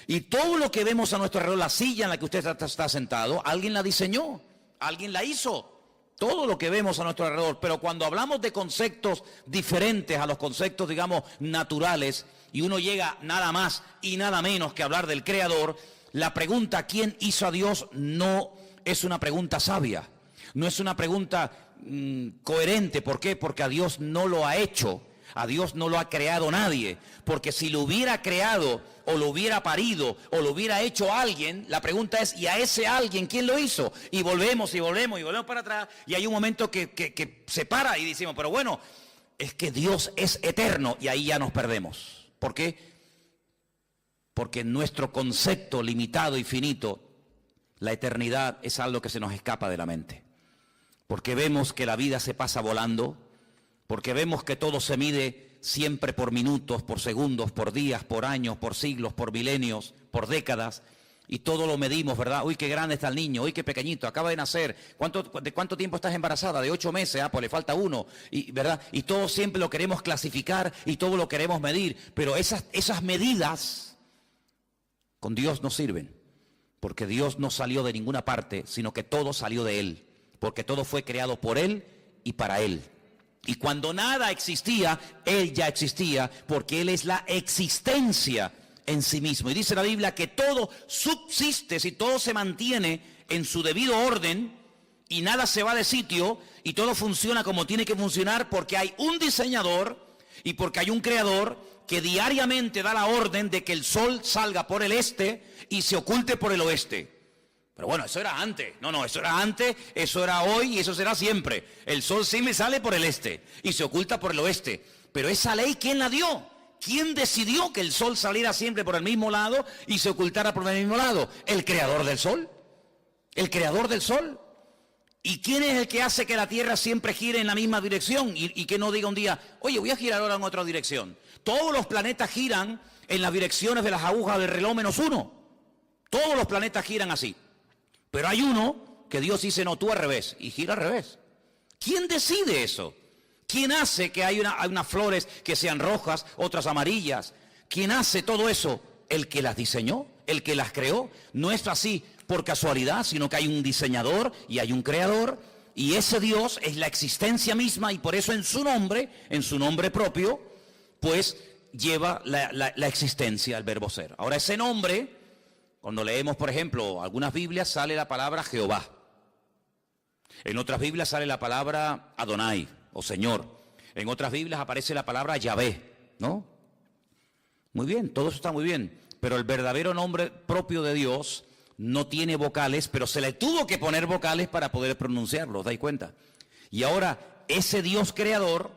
Y todo lo que vemos a nuestro alrededor, la silla en la que usted está sentado, alguien la diseñó, alguien la hizo. Todo lo que vemos a nuestro alrededor. Pero cuando hablamos de conceptos diferentes a los conceptos, digamos, naturales, y uno llega nada más y nada menos que hablar del Creador, la pregunta ¿quién hizo a Dios? No es una pregunta sabia, no es una pregunta coherente. ¿Por qué? Porque a Dios no lo ha hecho, a Dios no lo ha creado nadie. Porque si lo hubiera creado o lo hubiera parido o lo hubiera hecho alguien, la pregunta es ¿y a ese alguien quién lo hizo? Y volvemos para atrás, y hay un momento que se para y decimos, pero bueno, es que Dios es eterno, y ahí ya nos perdemos. ¿Por qué? Porque en nuestro concepto limitado y finito, la eternidad es algo que se nos escapa de la mente. Porque vemos que la vida se pasa volando, porque vemos que todo se mide siempre por minutos, por segundos, por días, por años, por siglos, por milenios, por décadas, y todo lo medimos, ¿verdad? Uy, qué grande está el niño, uy, qué pequeñito, acaba de nacer. ¿De cuánto tiempo estás embarazada? De 8 meses, pues le falta 1, y, ¿verdad? Y todo siempre lo queremos clasificar y todo lo queremos medir, pero esas medidas con Dios no sirven, porque Dios no salió de ninguna parte, sino que todo salió de Él, porque todo fue creado por Él y para Él. Y cuando nada existía, Él ya existía, porque Él es la existencia en sí mismo. Y dice la Biblia que todo subsiste, si todo se mantiene en su debido orden y nada se va de sitio y todo funciona como tiene que funcionar, porque hay un diseñador y porque hay un creador que diariamente da la orden de que el sol salga por el este y se oculte por el oeste. Pero bueno, eso era antes. No, eso era antes, eso era hoy y eso será siempre. El sol sí sale por el este y se oculta por el oeste. Pero esa ley, ¿quién la dio? ¿Quién decidió que el sol saliera siempre por el mismo lado y se ocultara por el mismo lado? El creador del sol. El creador del sol. ¿Y quién es el que hace que la Tierra siempre gire en la misma dirección? Y que no diga un día, oye, voy a girar ahora en otra dirección. Todos los planetas giran en las direcciones de las agujas del reloj -1. Todos los planetas giran así. Pero hay uno que Dios dice, no, tú al revés, y gira al revés. ¿Quién decide eso? ¿Quién hace que hay unas flores que sean rojas, otras amarillas? ¿Quién hace todo eso? El que las diseñó, el que las creó. No es así por casualidad, sino que hay un diseñador y hay un creador, y ese Dios es la existencia misma, y por eso en su nombre propio, pues lleva la existencia, el verbo ser. Ahora, ese nombre, cuando leemos, por ejemplo, algunas Biblias sale la palabra Jehová. En otras Biblias sale la palabra Adonai, o Señor. En otras Biblias aparece la palabra Yahvé, ¿no? Muy bien, todo eso está muy bien. Pero el verdadero nombre propio de Dios no tiene vocales, pero se le tuvo que poner vocales para poder pronunciarlo, ¿os dais cuenta? Y ahora, ese Dios creador,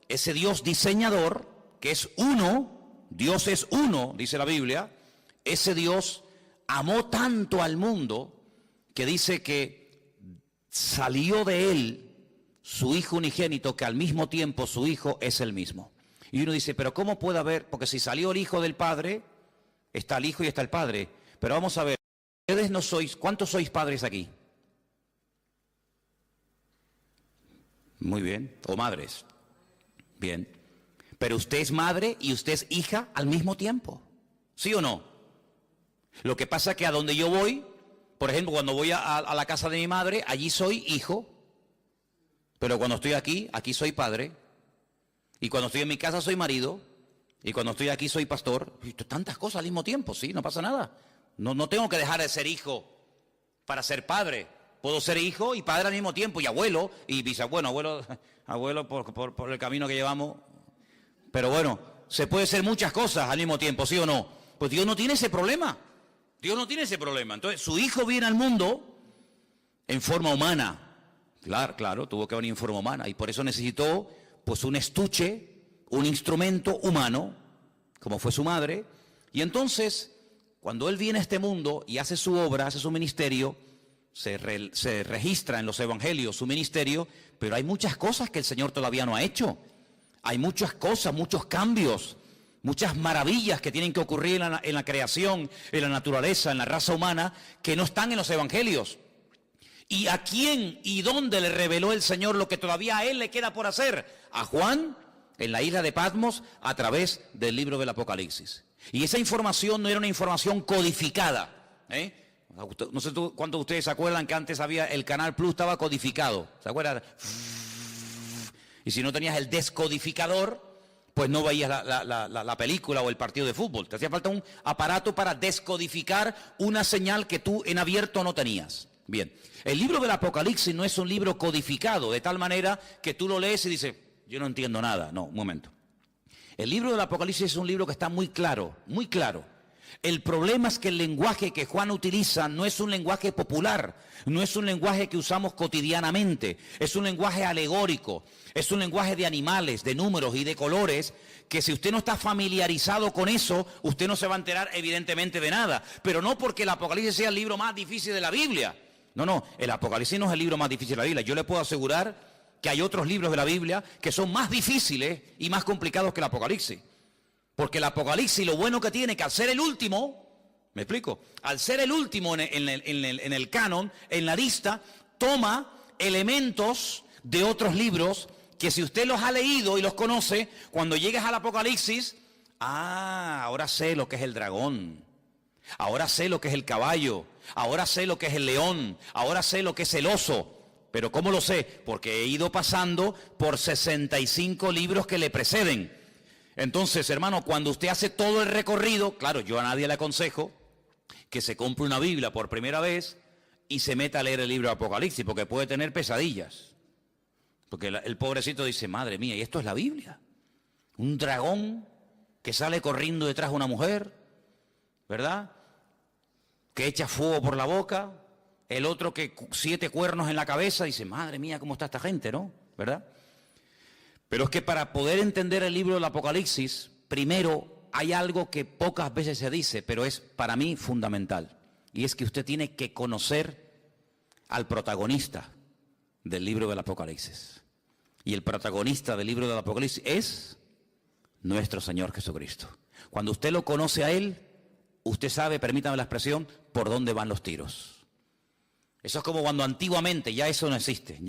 ese Dios diseñador, que es uno, Dios es uno, dice la Biblia, ese Dios amó tanto al mundo que dice que salió de él su Hijo unigénito, que al mismo tiempo su Hijo es el mismo. Y uno dice, pero ¿cómo puede haber? Porque si salió el Hijo del Padre, está el Hijo y está el Padre. Pero vamos a ver, ustedes no sois, ¿cuántos sois padres aquí? Muy bien, o madres. Bien. Pero usted es madre y usted es hija al mismo tiempo, ¿sí o no? Lo que pasa es que a donde yo voy, por ejemplo, cuando voy a la casa de mi madre, allí soy hijo, pero cuando estoy aquí, aquí soy padre, y cuando estoy en mi casa soy marido, y cuando estoy aquí soy pastor. Tantas cosas al mismo tiempo, sí, no pasa nada. No tengo que dejar de ser hijo para ser padre. Puedo ser hijo y padre al mismo tiempo, y abuelo, y bisabuelo, abuelo por el camino que llevamos. Pero bueno, se puede ser muchas cosas al mismo tiempo, ¿sí o no? Pues Dios no tiene ese problema. Dios no tiene ese problema. Entonces, su hijo viene al mundo en forma humana. Claro, tuvo que venir en forma humana. Y por eso necesitó, pues, un estuche, un instrumento humano, como fue su madre. Y entonces, cuando él viene a este mundo y hace su obra, hace su ministerio, se registra en los evangelios su ministerio, pero hay muchas cosas que el Señor todavía no ha hecho. Hay muchas cosas, muchos cambios, muchas maravillas que tienen que ocurrir en la creación, en la naturaleza, en la raza humana, que no están en los evangelios. ¿Y a quién y dónde le reveló el Señor lo que todavía a él le queda por hacer? A Juan, en la isla de Patmos, a través del libro del Apocalipsis. Y esa información no era una información codificada, No sé cuántos de ustedes se acuerdan que antes el Canal Plus estaba codificado. ¿Se acuerdan? Y si no tenías el descodificador, pues no veías la película o el partido de fútbol. Te hacía falta un aparato para descodificar una señal que tú en abierto no tenías. Bien, el libro del Apocalipsis no es un libro codificado, de tal manera que tú lo lees y dices, yo no entiendo nada. No, un momento. El libro del Apocalipsis es un libro que está muy claro, muy claro. El problema es que el lenguaje que Juan utiliza no es un lenguaje popular, no es un lenguaje que usamos cotidianamente, es un lenguaje alegórico, es un lenguaje de animales, de números y de colores, que si usted no está familiarizado con eso, usted no se va a enterar evidentemente de nada. Pero no porque el Apocalipsis sea el libro más difícil de la Biblia. No, el Apocalipsis no es el libro más difícil de la Biblia. Yo le puedo asegurar que hay otros libros de la Biblia que son más difíciles y más complicados que el Apocalipsis. Porque el Apocalipsis lo bueno que tiene, que al ser el último, ¿me explico? Al ser el último en el canon, en la lista, toma elementos de otros libros que si usted los ha leído y los conoce, cuando llegues al Apocalipsis, ahora sé lo que es el dragón, ahora sé lo que es el caballo, ahora sé lo que es el león, ahora sé lo que es el oso. ¿Pero cómo lo sé? Porque he ido pasando por 65 libros que le preceden. Entonces, hermano, cuando usted hace todo el recorrido, claro, yo a nadie le aconsejo que se compre una Biblia por primera vez y se meta a leer el libro de Apocalipsis, porque puede tener pesadillas. Porque el pobrecito dice, madre mía, ¿y esto es la Biblia? Un dragón que sale corriendo detrás de una mujer, ¿verdad? Que echa fuego por la boca, el otro que 7 cuernos en la cabeza, dice, madre mía, ¿cómo está esta gente, no? ¿Verdad? Pero es que para poder entender el libro del Apocalipsis, primero hay algo que pocas veces se dice, pero es para mí fundamental. Y es que usted tiene que conocer al protagonista del libro del Apocalipsis. Y el protagonista del libro del Apocalipsis es nuestro Señor Jesucristo. Cuando usted lo conoce a Él, usted sabe, permítame la expresión, por dónde van los tiros. Eso es como cuando antiguamente, ya eso no existe.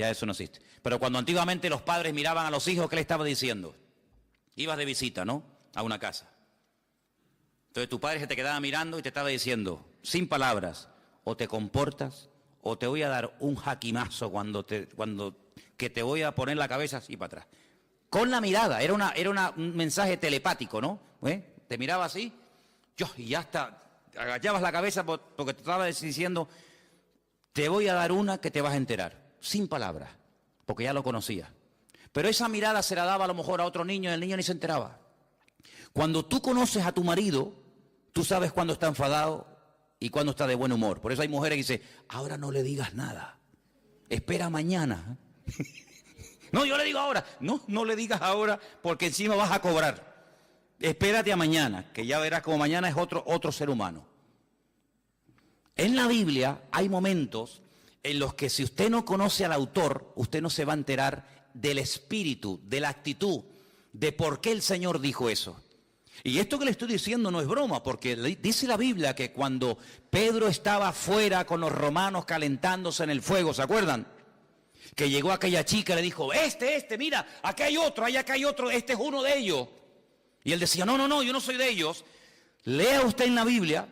Pero cuando antiguamente los padres miraban a los hijos, ¿qué le estaba diciendo? Ibas de visita, ¿no? A una casa. Entonces tu padre se te quedaba mirando y te estaba diciendo, sin palabras, o te comportas, o te voy a dar un jaquimazo que te voy a poner la cabeza así para atrás. Con la mirada, era un mensaje telepático, ¿no? Te miraba así, y ya hasta agachabas la cabeza porque te estaba diciendo, te voy a dar una que te vas a enterar, sin palabras, porque ya lo conocía. Pero esa mirada se la daba a lo mejor a otro niño y el niño ni se enteraba. Cuando tú conoces a tu marido, tú sabes cuándo está enfadado y cuándo está de buen humor. Por eso hay mujeres que dicen, ahora no le digas nada, espera mañana. No, yo le digo ahora. No le digas ahora porque encima vas a cobrar. Espérate a mañana, que ya verás como mañana es otro ser humano. En la Biblia hay momentos en los que si usted no conoce al autor, usted no se va a enterar del espíritu, de la actitud, de por qué el Señor dijo eso. Y esto que le estoy diciendo no es broma, porque dice la Biblia que cuando Pedro estaba afuera con los romanos calentándose en el fuego, ¿se acuerdan? Que llegó aquella chica y le dijo, mira, acá hay otro, acá hay otro, este es uno de ellos. Y él decía, no, yo no soy de ellos. Lea usted en la Biblia,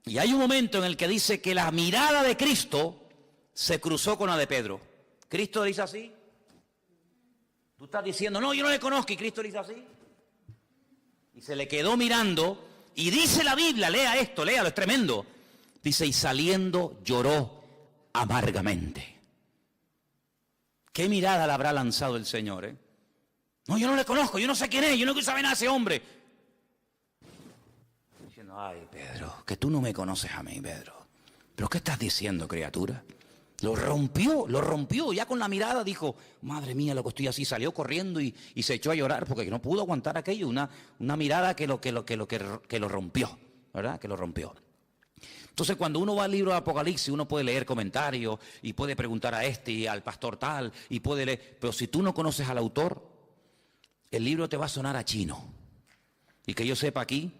y hay un momento en el que dice que la mirada de Cristo se cruzó con la de Pedro. Cristo dice así. Tú estás diciendo, no, yo no le conozco, y Cristo dice así. Y se le quedó mirando, y dice la Biblia, lea esto, léalo, es tremendo. Dice, y saliendo lloró amargamente. ¿Qué mirada le habrá lanzado el Señor? No, yo no le conozco, yo no sé quién es, yo no quiero saber nada de ese hombre. Diciendo, ay, Pedro, que tú no me conoces a mí, Pedro. ¿Pero qué estás diciendo, criatura? Lo rompió, ya con la mirada dijo, madre mía, lo que estoy así, salió corriendo y se echó a llorar porque no pudo aguantar aquello, una mirada que lo rompió, ¿verdad? Que lo rompió. Entonces, cuando uno va al libro de Apocalipsis, uno puede leer comentarios y puede preguntar a este y al pastor tal, y puede leer, pero si tú no conoces al autor, el libro te va a sonar a chino. Y que yo sepa aquí,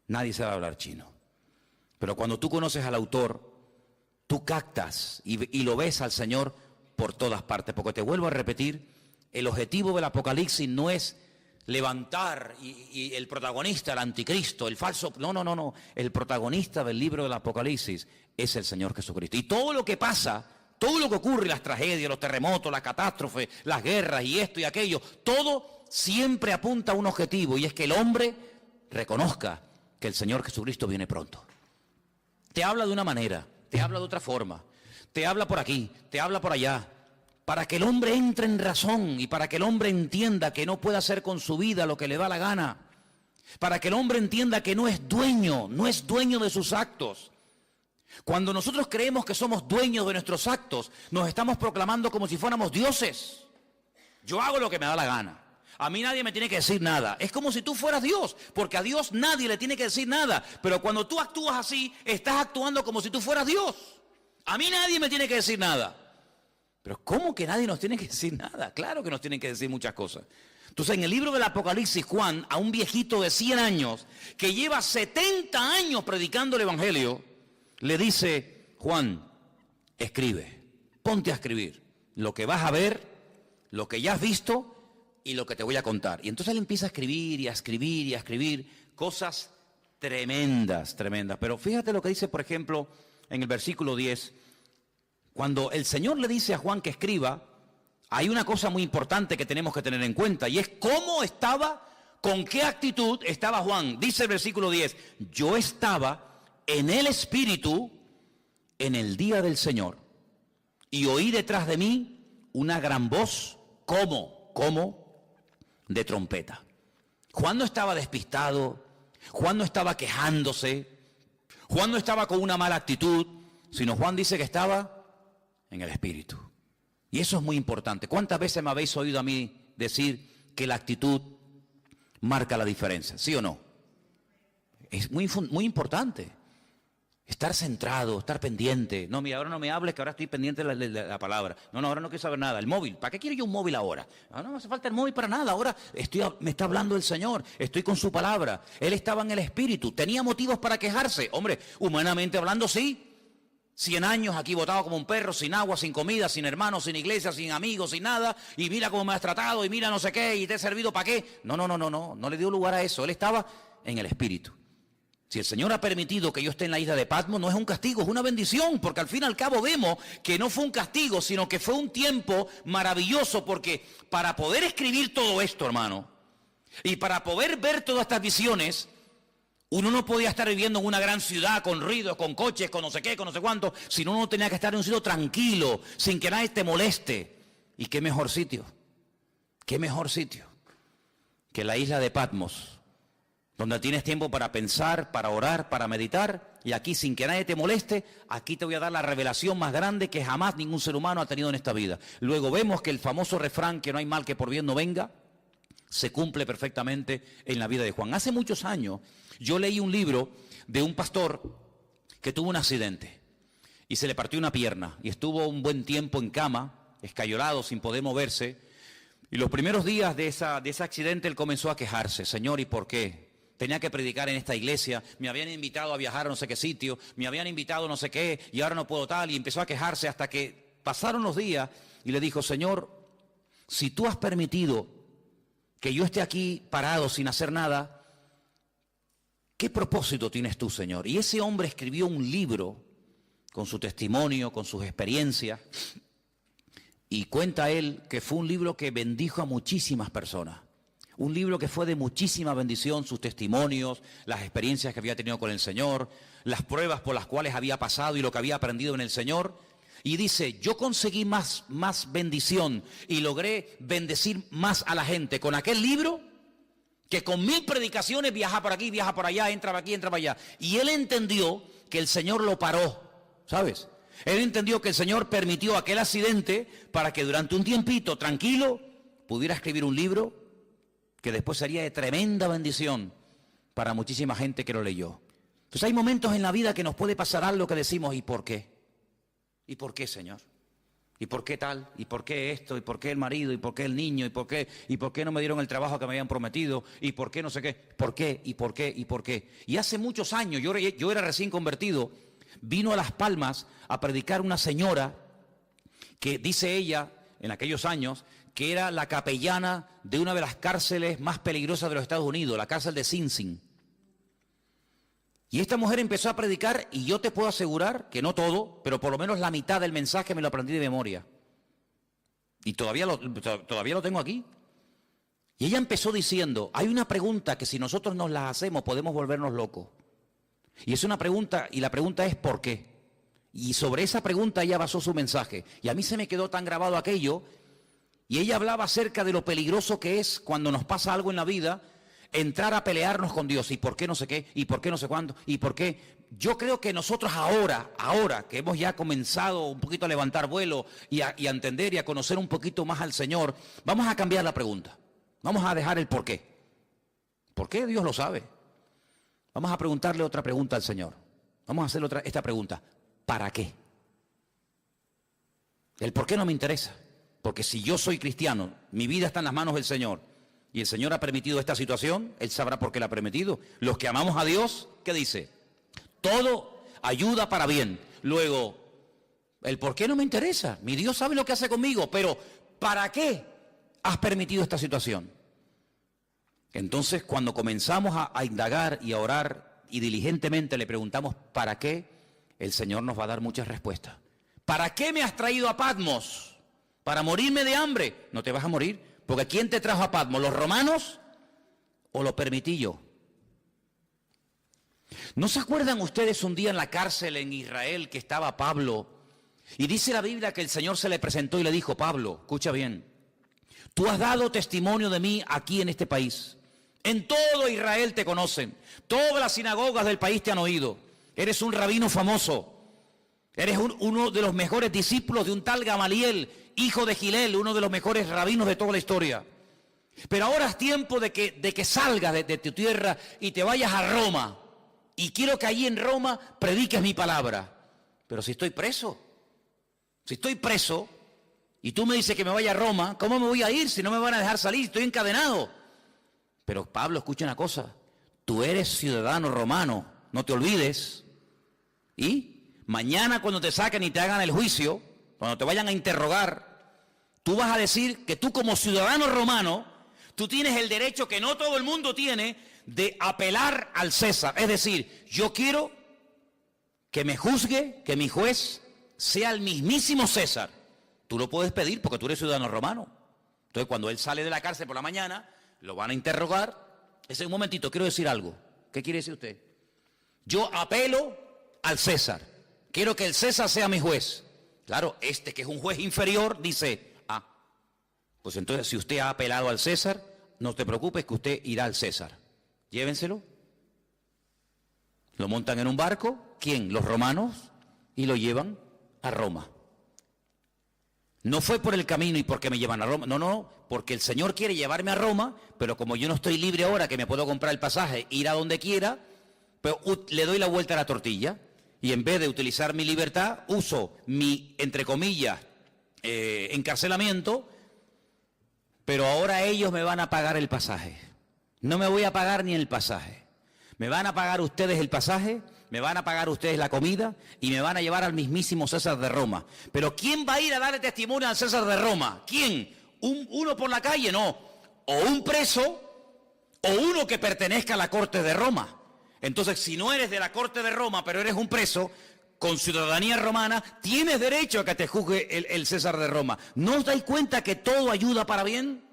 nadie sabe hablar chino. Pero cuando tú conoces al autor, tú captas y lo ves al Señor por todas partes. Porque te vuelvo a repetir, el objetivo del Apocalipsis no es levantar y el protagonista, el anticristo, el falso. No. El protagonista del libro del Apocalipsis es el Señor Jesucristo. Y todo lo que pasa, todo lo que ocurre, las tragedias, los terremotos, las catástrofes, las guerras y esto y aquello, todo siempre apunta a un objetivo, y es que el hombre reconozca que el Señor Jesucristo viene pronto. Te habla de una manera, te habla de otra forma, te habla por aquí, te habla por allá, para que el hombre entre en razón y para que el hombre entienda que no puede hacer con su vida lo que le da la gana, para que el hombre entienda que no es dueño de sus actos. Cuando nosotros creemos que somos dueños de nuestros actos, nos estamos proclamando como si fuéramos dioses. Yo hago lo que me da la gana. A mí nadie me tiene que decir nada. Es como si tú fueras Dios, porque a Dios nadie le tiene que decir nada. Pero cuando tú actúas así, estás actuando como si tú fueras Dios. A mí nadie me tiene que decir nada. Pero ¿cómo que nadie nos tiene que decir nada? Claro que nos tienen que decir muchas cosas. Entonces, en el libro del Apocalipsis, Juan, a un viejito de 100 años, que lleva 70 años predicando el Evangelio, le dice, Juan, escribe, ponte a escribir lo que vas a ver, lo que ya has visto y lo que te voy a contar. Y entonces él empieza a escribir y a escribir y a escribir cosas tremendas. Pero fíjate lo que dice, por ejemplo, en el versículo 10. Cuando el Señor le dice a Juan que escriba, hay una cosa muy importante que tenemos que tener en cuenta, y es cómo estaba, con qué actitud estaba Juan. Dice el versículo 10, yo estaba en el Espíritu en el día del Señor, y oí detrás de mí una gran voz, como de trompeta. Juan no estaba despistado, Juan no estaba quejándose, Juan no estaba con una mala actitud, sino Juan dice que estaba en el Espíritu. Y eso es muy importante. ¿Cuántas veces me habéis oído a mí decir que la actitud marca la diferencia? ¿Sí o no? Es muy importante. Estar centrado, estar pendiente. No, mira, ahora no me hables, que ahora estoy pendiente de la palabra. No, ahora no quiero saber nada. El móvil, ¿para qué quiero yo un móvil ahora? No me hace falta el móvil para nada. Ahora me está hablando el Señor, estoy con su palabra. Él estaba en el Espíritu. ¿Tenía motivos para quejarse? Hombre, humanamente hablando, sí. 100 años aquí botado como un perro, sin agua, sin comida, sin hermanos, sin iglesia, sin amigos, sin nada, y mira cómo me has tratado, y mira no sé qué, y te he servido para qué. No le dio lugar a eso. Él estaba en el Espíritu. Si el Señor ha permitido que yo esté en la isla de Patmos, no es un castigo, es una bendición, porque al fin y al cabo vemos que no fue un castigo, sino que fue un tiempo maravilloso, porque para poder escribir todo esto, hermano, y para poder ver todas estas visiones, uno no podía estar viviendo en una gran ciudad con ruidos, con coches, con no sé qué, con no sé cuánto, sino uno tenía que estar en un sitio tranquilo, sin que nadie te moleste. ¿Y qué mejor sitio? ¿Qué mejor sitio que la isla de Patmos, donde tienes tiempo para pensar, para orar, para meditar? Y aquí, sin que nadie te moleste, aquí te voy a dar la revelación más grande que jamás ningún ser humano ha tenido en esta vida. Luego vemos que el famoso refrán, que no hay mal que por bien no venga, se cumple perfectamente en la vida de Juan. Hace muchos años yo leí un libro de un pastor que tuvo un accidente y se le partió una pierna y estuvo un buen tiempo en cama, escayolado, sin poder moverse. Y los primeros días de ese accidente él comenzó a quejarse. Señor, ¿y por qué? Tenía que predicar en esta iglesia, me habían invitado a viajar a no sé qué sitio, me habían invitado a no sé qué, y ahora no puedo tal, y empezó a quejarse hasta que pasaron los días y le dijo, Señor, si tú has permitido que yo esté aquí parado sin hacer nada, ¿qué propósito tienes tú, Señor? Y ese hombre escribió un libro con su testimonio, con sus experiencias, y cuenta él que fue un libro que bendijo a muchísimas personas. Un libro que fue de muchísima bendición, sus testimonios, las experiencias que había tenido con el Señor, las pruebas por las cuales había pasado y lo que había aprendido en el Señor. Y dice, yo conseguí más bendición y logré bendecir más a la gente con aquel libro que con 1000 predicaciones, viaja por aquí, viaja por allá, entra para aquí, entra para allá. Y él entendió que el Señor lo paró, ¿sabes? Él entendió que el Señor permitió aquel accidente para que durante un tiempito, tranquilo, pudiera escribir un libro que después sería de tremenda bendición para muchísima gente que lo leyó. Entonces hay momentos en la vida que nos puede pasar algo que decimos, ¿y por qué? ¿Y por qué, Señor? ¿Y por qué tal? ¿Y por qué esto? ¿Y por qué el marido? ¿Y por qué el niño? ¿Y por qué no me dieron el trabajo que me habían prometido? ¿Y por qué no sé qué? ¿Por qué? ¿Y por qué? ¿Y por qué? Y hace muchos años, yo era recién convertido, vino a Las Palmas a predicar una señora que dice ella, en aquellos años, que era la capellana de una de las cárceles más peligrosas de los Estados Unidos, la cárcel de Sing Sing. Y esta mujer empezó a predicar y yo te puedo asegurar que no todo, pero por lo menos la mitad del mensaje me lo aprendí de memoria. Y todavía lo tengo aquí. Y ella empezó diciendo, hay una pregunta que si nosotros nos la hacemos podemos volvernos locos. Y es una pregunta, y la pregunta es ¿por qué? Y sobre esa pregunta ella basó su mensaje. Y a mí se me quedó tan grabado aquello, y ella hablaba acerca de lo peligroso que es cuando nos pasa algo en la vida, entrar a pelearnos con Dios, y por qué no sé qué, y por qué no sé cuándo, y por qué. Yo creo que nosotros ahora que hemos ya comenzado un poquito a levantar vuelo y a entender y a conocer un poquito más al Señor, vamos a cambiar la pregunta. Vamos a dejar el por qué. ¿Por qué? Dios lo sabe. Vamos a preguntarle otra pregunta al Señor. Vamos a hacerle esta pregunta. ¿Para qué? El por qué no me interesa. Porque si yo soy cristiano, mi vida está en las manos del Señor, y el Señor ha permitido esta situación, Él sabrá por qué la ha permitido. Los que amamos a Dios, ¿qué dice? Todo ayuda para bien. Luego, el por qué no me interesa. Mi Dios sabe lo que hace conmigo, pero ¿para qué has permitido esta situación? Entonces, cuando comenzamos a indagar y a orar y diligentemente le preguntamos ¿para qué? El Señor nos va a dar muchas respuestas. ¿Para qué me has traído a Patmos? ¿Para morirme de hambre? No te vas a morir. Porque ¿quién te trajo a Patmos? ¿Los romanos o lo permití yo? ¿No se acuerdan ustedes un día en la cárcel en Israel que estaba Pablo? Y dice la Biblia que el Señor se le presentó y le dijo, Pablo, escucha bien, tú has dado testimonio de mí aquí en este país. En todo Israel te conocen. Todas las sinagogas del país te han oído. Eres un rabino famoso. Eres uno de los mejores discípulos de un tal Gamaliel, hijo de Gilel, uno de los mejores rabinos de toda la historia. Pero ahora es tiempo de que salgas de tu tierra y te vayas a Roma. Y quiero que allí en Roma prediques mi palabra. Pero si estoy preso y tú me dices que me vaya a Roma, ¿cómo me voy a ir si no me van a dejar salir? Estoy encadenado. Pero Pablo, escucha una cosa, tú eres ciudadano romano, no te olvides. ¿Y? Mañana cuando te saquen y te hagan el juicio, cuando te vayan a interrogar, tú vas a decir que tú como ciudadano romano, tú tienes el derecho que no todo el mundo tiene de apelar al César. Es decir, yo quiero que me juzgue, que mi juez sea el mismísimo César. Tú lo puedes pedir porque tú eres ciudadano romano. Entonces cuando él sale de la cárcel por la mañana, lo van a interrogar. Un momentito, quiero decir algo. ¿Qué quiere decir usted? Yo apelo al César. Quiero que el César sea mi juez. Claro, este que es un juez inferior dice, pues entonces si usted ha apelado al César, no te preocupes que usted irá al César. Llévenselo. Lo montan en un barco, ¿quién? Los romanos, y lo llevan a Roma. No fue por el camino y porque me llevan a Roma, no, porque el Señor quiere llevarme a Roma, pero como yo no estoy libre ahora, que me puedo comprar el pasaje, ir a donde quiera, pero le doy la vuelta a la tortilla. Y en vez de utilizar mi libertad, uso mi, entre comillas, encarcelamiento, pero ahora ellos me van a pagar el pasaje. No me voy a pagar ni el pasaje. Me van a pagar ustedes el pasaje, me van a pagar ustedes la comida y me van a llevar al mismísimo César de Roma. Pero ¿quién va a ir a darle testimonio al César de Roma? ¿Quién? ¿Uno por la calle? No. O un preso o uno que pertenezca a la corte de Roma. Entonces, si no eres de la corte de Roma, pero eres un preso con ciudadanía romana, tienes derecho a que te juzgue el César de Roma. ¿No os dais cuenta que todo ayuda para bien?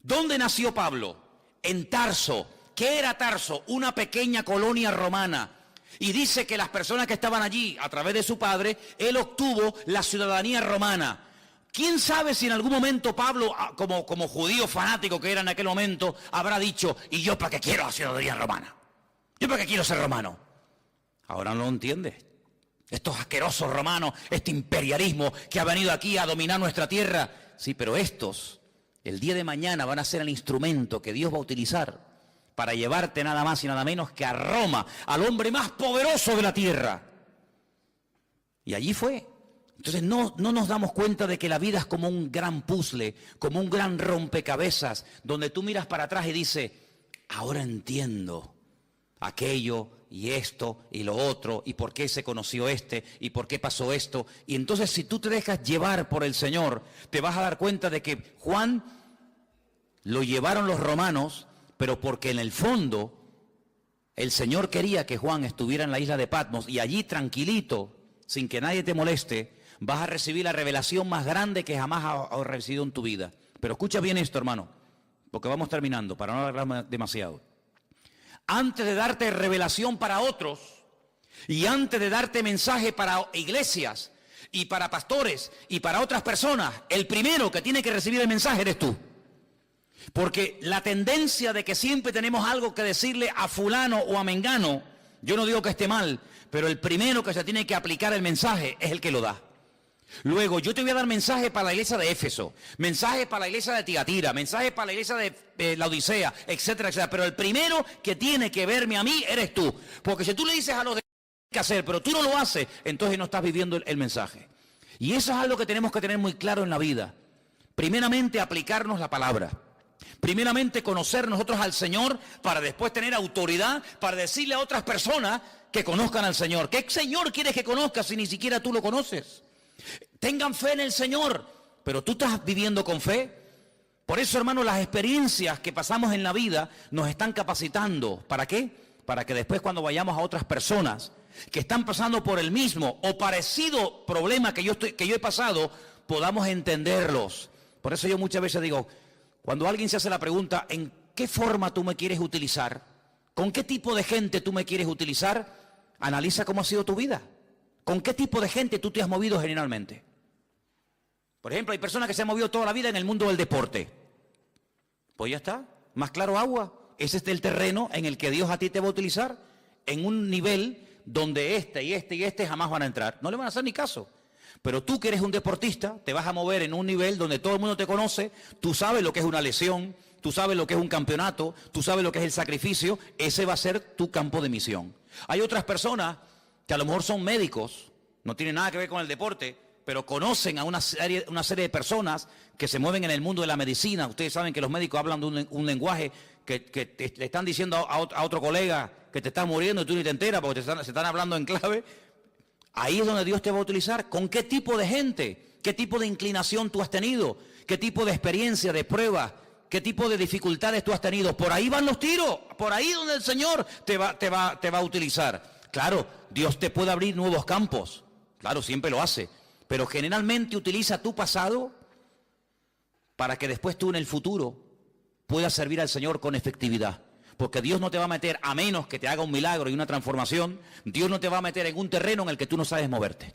¿Dónde nació Pablo? En Tarso. ¿Qué era Tarso? Una pequeña colonia romana. Y dice que las personas que estaban allí, a través de su padre, él obtuvo la ciudadanía romana. ¿Quién sabe si en algún momento Pablo, como judío fanático que era en aquel momento, habrá dicho, ¿y yo para qué quiero la ciudadanía romana? ¿Yo para qué quiero ser romano? Ahora no lo entiende. Estos asquerosos romanos, este imperialismo que ha venido aquí a dominar nuestra tierra. Sí, pero estos, el día de mañana van a ser el instrumento que Dios va a utilizar para llevarte nada más y nada menos que a Roma, al hombre más poderoso de la tierra. Y allí fue. Entonces no nos damos cuenta de que la vida es como un gran puzzle, como un gran rompecabezas, donde tú miras para atrás y dices, ahora entiendo aquello y esto y lo otro, y por qué se conoció este, y por qué pasó esto. Y entonces si tú te dejas llevar por el Señor, te vas a dar cuenta de que Juan lo llevaron los romanos, pero porque en el fondo el Señor quería que Juan estuviera en la isla de Patmos y allí tranquilito, sin que nadie te moleste, vas a recibir la revelación más grande que jamás has recibido en tu vida. Pero escucha bien esto, hermano, porque vamos terminando, para no alargar demasiado. Antes de darte revelación para otros y antes de darte mensaje para iglesias y para pastores y para otras personas, el primero que tiene que recibir el mensaje eres tú. Porque la tendencia de que siempre tenemos algo que decirle a fulano o a mengano, yo no digo que esté mal, pero el primero que se tiene que aplicar el mensaje es el que lo da. Luego, yo te voy a dar mensaje para la iglesia de Éfeso, mensaje para la iglesia de Tiatira, mensaje para la iglesia de la Odisea, etcétera, etcétera. Pero el primero que tiene que verme a mí eres tú. Porque si tú le dices a los demás qué hacer, pero tú no lo haces, entonces no estás viviendo el mensaje. Y eso es algo que tenemos que tener muy claro en la vida. Primeramente, aplicarnos la palabra. Primeramente conocer nosotros al Señor para después tener autoridad para decirle a otras personas que conozcan al Señor. ¿Qué Señor quieres que conozcas si ni siquiera tú lo conoces? Tengan fe en el Señor, pero tú estás viviendo con fe. Por eso, hermano, las experiencias que pasamos en la vida nos están capacitando. ¿Para qué? Para que después cuando vayamos a otras personas que están pasando por el mismo o parecido problema que yo he pasado, podamos entenderlos. Por eso yo muchas veces digo, cuando alguien se hace la pregunta, ¿en qué forma tú me quieres utilizar? ¿Con qué tipo de gente tú me quieres utilizar? Analiza cómo ha sido tu vida. ¿Con qué tipo de gente tú te has movido generalmente? Por ejemplo, hay personas que se han movido toda la vida en el mundo del deporte. Pues ya está, más claro agua. Ese es el terreno en el que Dios a ti te va a utilizar en un nivel donde este y este y este jamás van a entrar. No le van a hacer ni caso. Pero tú que eres un deportista, te vas a mover en un nivel donde todo el mundo te conoce, tú sabes lo que es una lesión, tú sabes lo que es un campeonato, tú sabes lo que es el sacrificio, ese va a ser tu campo de misión. Hay otras personas que a lo mejor son médicos, no tienen nada que ver con el deporte, pero conocen a una serie de personas que se mueven en el mundo de la medicina. Ustedes saben que los médicos hablan de un lenguaje que le están diciendo a otro colega que te está muriendo y tú ni te enteras porque se están hablando en clave. Ahí es donde Dios te va a utilizar. ¿Con qué tipo de gente? ¿Qué tipo de inclinación tú has tenido? ¿Qué tipo de experiencia, de prueba? ¿Qué tipo de dificultades tú has tenido? Por ahí van los tiros. Por ahí donde el Señor te va a utilizar. Claro, Dios te puede abrir nuevos campos. Claro, siempre lo hace. Pero generalmente utiliza tu pasado para que después tú en el futuro puedas servir al Señor con efectividad. Porque Dios no te va a meter, a menos que te haga un milagro y una transformación, Dios no te va a meter en un terreno en el que tú no sabes moverte.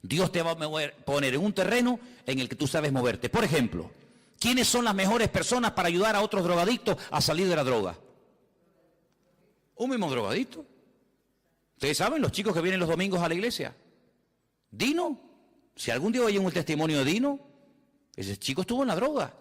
Dios te va a poner en un terreno en el que tú sabes moverte. Por ejemplo, ¿quiénes son las mejores personas para ayudar a otros drogadictos a salir de la droga? Un mismo drogadicto. Ustedes saben, los chicos que vienen los domingos a la iglesia. Dino, si algún día oyen un testimonio de Dino, ese chico estuvo en la droga.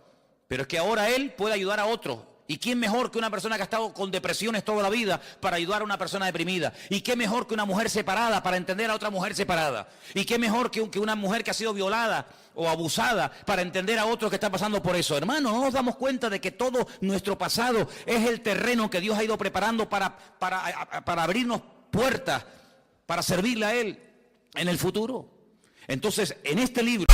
Pero es que ahora él puede ayudar a otros. ¿Y quién mejor que una persona que ha estado con depresiones toda la vida para ayudar a una persona deprimida? ¿Y qué mejor que una mujer separada para entender a otra mujer separada? ¿Y qué mejor que una mujer que ha sido violada o abusada para entender a otro que está pasando por eso? Hermano, no nos damos cuenta de que todo nuestro pasado es el terreno que Dios ha ido preparando para abrirnos puertas, para servirle a Él en el futuro. Entonces, en este libro...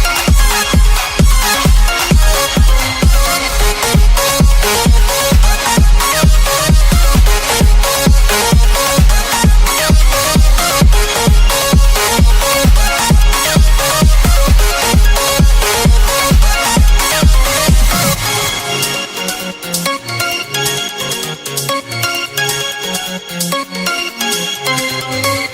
Thank you.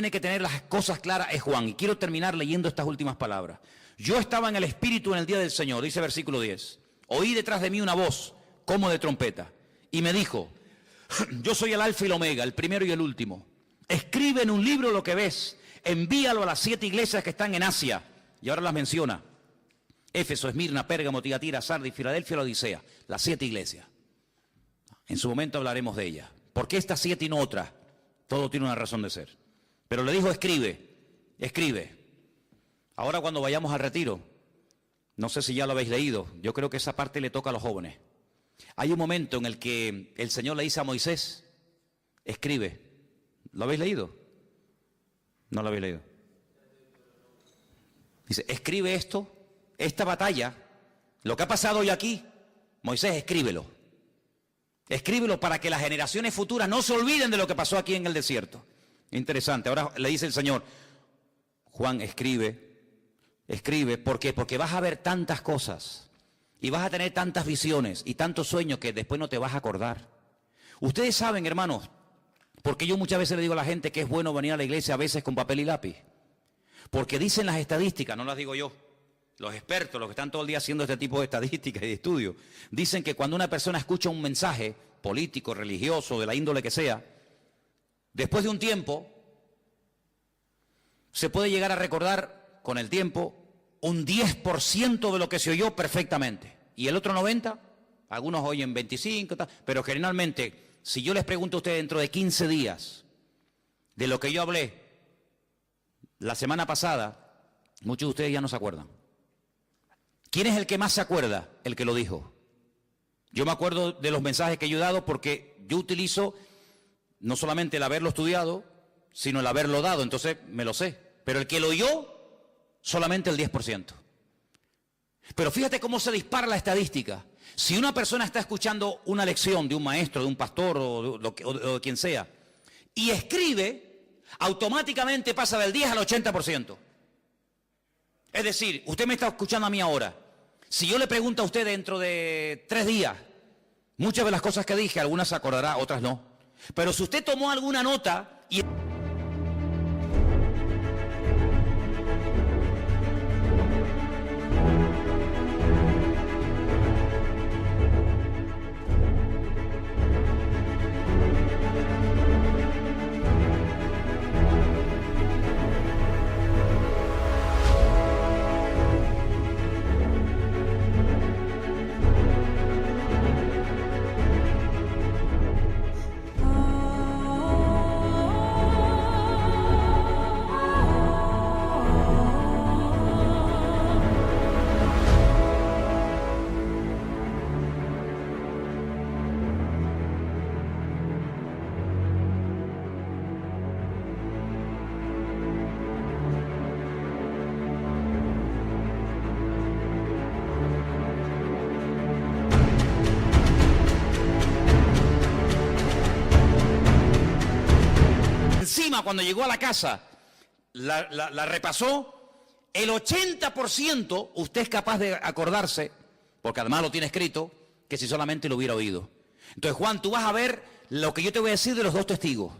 tiene que tener las cosas claras es Juan. Y quiero terminar leyendo estas últimas palabras. Yo estaba en el Espíritu en el día del Señor, dice versículo 10. Oí detrás de mí una voz, como de trompeta, y me dijo, yo soy el Alfa y el Omega, el primero y el último. Escribe en un libro lo que ves, envíalo a las 7 iglesias que están en Asia. Y ahora las menciona. Éfeso, Esmirna, Pérgamo, Tiatira, Sardis, Filadelfia, la Odisea. Las 7 iglesias. En su momento hablaremos de ellas. ¿Por qué estas 7 y no otras? Todo tiene una razón de ser. Pero le dijo, escribe, escribe. Ahora cuando vayamos al retiro, no sé si ya lo habéis leído, yo creo que esa parte le toca a los jóvenes. Hay un momento en el que el Señor le dice a Moisés, escribe. ¿Lo habéis leído? No lo habéis leído. Dice, escribe esto, esta batalla, lo que ha pasado hoy aquí, Moisés, escríbelo. Escríbelo para que las generaciones futuras no se olviden de lo que pasó aquí en el desierto. Interesante. Ahora le dice el Señor, Juan, escribe. Escribe, ¿por qué? Porque vas a ver tantas cosas y vas a tener tantas visiones y tantos sueños que después no te vas a acordar. Ustedes saben, hermanos, porque yo muchas veces le digo a la gente que es bueno venir a la iglesia a veces con papel y lápiz. Porque dicen las estadísticas, no las digo yo, los expertos, los que están todo el día haciendo este tipo de estadísticas y de estudios, dicen que cuando una persona escucha un mensaje político, religioso, de la índole que sea, después de un tiempo, se puede llegar a recordar con el tiempo un 10% de lo que se oyó perfectamente. Y el otro 90%, algunos oyen 25%, pero generalmente, si yo les pregunto a ustedes dentro de 15 días de lo que yo hablé la semana pasada, muchos de ustedes ya no se acuerdan. ¿Quién es el que más se acuerda? El que lo dijo. Yo me acuerdo de los mensajes que yo he dado porque yo utilizo no solamente el haberlo estudiado, sino el haberlo dado, entonces me lo sé. Pero el que lo oyó, solamente el 10%. Pero fíjate cómo se dispara la estadística. Si una persona está escuchando una lección de un maestro, de un pastor o de quien sea, y escribe, automáticamente pasa del 10 al 80%. Es decir, usted me está escuchando a mí ahora. Si yo le pregunto a usted dentro de 3 días, muchas de las cosas que dije, algunas se acordará, otras no. Pero si usted tomó alguna nota y... Cuando llegó a la casa, la repasó, el 80% usted es capaz de acordarse, porque además lo tiene escrito, que si solamente lo hubiera oído. Entonces, Juan, tú vas a ver lo que yo te voy a decir de los 2 testigos.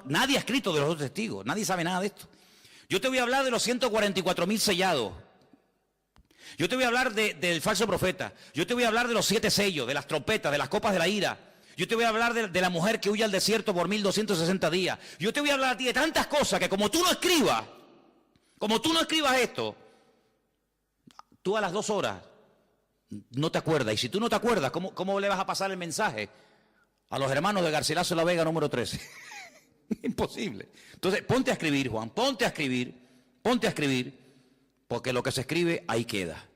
Nadie ha escrito de los 2 testigos, nadie sabe nada de esto. Yo te voy a hablar de los 144.000 sellados. Yo te voy a hablar del falso profeta. Yo te voy a hablar de los 7 sellos, de las trompetas, de las copas de la ira. Yo te voy a hablar de la mujer que huye al desierto por 1260 días. Yo te voy a hablar a ti de tantas cosas que como tú no escribas esto, tú a las 2 horas no te acuerdas. Y si tú no te acuerdas, ¿cómo le vas a pasar el mensaje a los hermanos de Garcilaso de la Vega número 13? Imposible. Entonces, ponte a escribir, Juan, ponte a escribir, porque lo que se escribe ahí queda.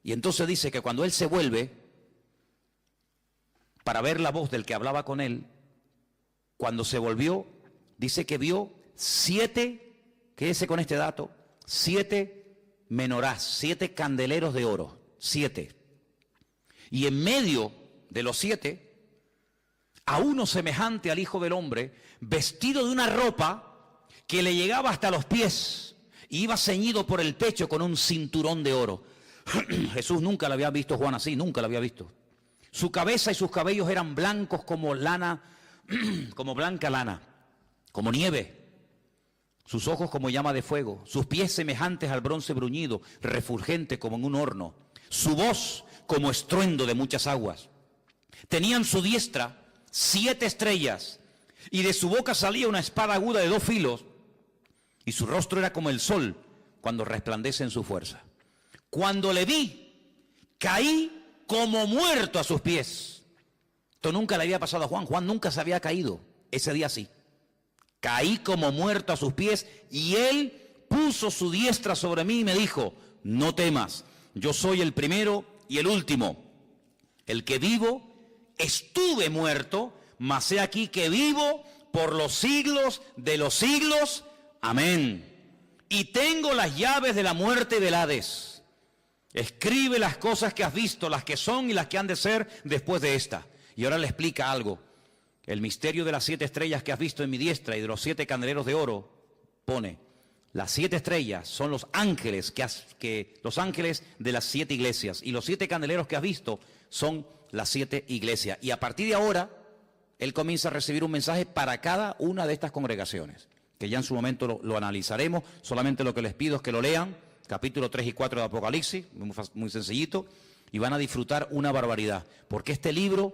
Y entonces dice que cuando él se vuelve para ver la voz del que hablaba con él, cuando se volvió, dice que vio 7, quédese con este dato, 7 menorás, 7 candeleros de oro, 7. Y en medio de los 7, a uno semejante al Hijo del Hombre, vestido de una ropa que le llegaba hasta los pies, y iba ceñido por el pecho con un cinturón de oro. Jesús nunca lo había visto, Juan, así, nunca lo había visto. Su cabeza y sus cabellos eran blancos como lana, como blanca lana, como nieve. sus ojos como llama de fuego, sus pies semejantes al bronce bruñido, refulgente como en un horno, su voz como estruendo de muchas aguas. Tenía en su diestra 7 estrellas, y de su boca salía una espada aguda de 2 filos, y su rostro era como el sol cuando resplandece en su fuerza. Cuando le vi, caí como muerto a sus pies. Esto nunca le había pasado a Juan. Juan nunca se había caído. Ese día sí. Caí como muerto a sus pies, y él puso su diestra sobre mí y me dijo: no temas, yo soy el primero y el último, el que vivo. Estuve muerto, mas he aquí que vivo por los siglos de los siglos. Amén. Y tengo las llaves de la muerte y del Hades. Escribe las cosas que has visto, las que son y las que han de ser después de esta. Y ahora le explica algo. El misterio de las 7 estrellas que has visto en mi diestra y de los 7 candeleros de oro, pone: las 7 estrellas son los ángeles los ángeles de las 7 iglesias, y los 7 candeleros que has visto son las 7 iglesias. Y a partir de ahora, él comienza a recibir un mensaje para cada una de estas congregaciones, que ya en su momento lo analizaremos. Solamente lo que les pido es que lo lean, capítulo 3 y 4 de Apocalipsis, muy sencillito, y van a disfrutar una barbaridad, porque este libro,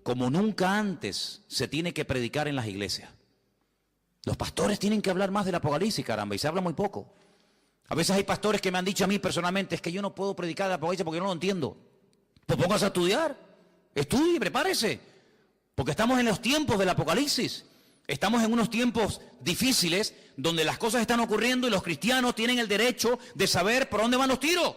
como nunca antes, se tiene que predicar en las iglesias. Los pastores tienen que hablar más del Apocalipsis, caramba, y se habla muy poco. A veces hay pastores que me han dicho a mí personalmente: es que yo no puedo predicar el Apocalipsis porque yo no lo entiendo. Pues póngase a estudiar, estudie, prepárese, porque estamos en los tiempos del Apocalipsis. Estamos en unos tiempos difíciles donde las cosas están ocurriendo y los cristianos tienen el derecho de saber por dónde van los tiros.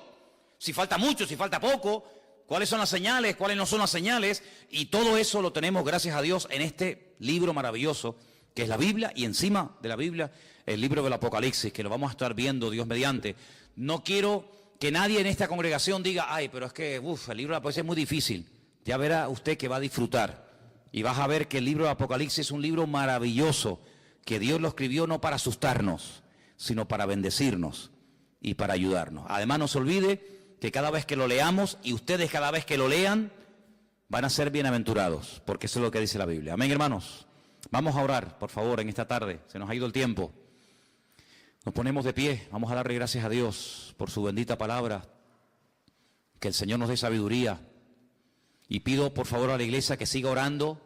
Si falta mucho, si falta poco, cuáles son las señales, cuáles no son las señales, y todo eso lo tenemos, gracias a Dios, en este libro maravilloso que es la Biblia, y encima de la Biblia el libro del Apocalipsis, que lo vamos a estar viendo, Dios mediante. No quiero que nadie en esta congregación diga: ay, pero es que el libro del Apocalipsis es muy difícil. Ya verá usted que va a disfrutar, y vas a ver que el libro del Apocalipsis es un libro maravilloso, que Dios lo escribió no para asustarnos, sino para bendecirnos y para ayudarnos. Además, no se olvide que cada vez que lo leamos, y ustedes cada vez que lo lean, van a ser bienaventurados, porque eso es lo que dice la Biblia. Amén, hermanos. Vamos a orar, por favor, en esta tarde. Se nos ha ido el tiempo. Nos ponemos de pie. Vamos a darle gracias a Dios por su bendita palabra. Que el Señor nos dé sabiduría. Y pido, por favor, a la iglesia que siga orando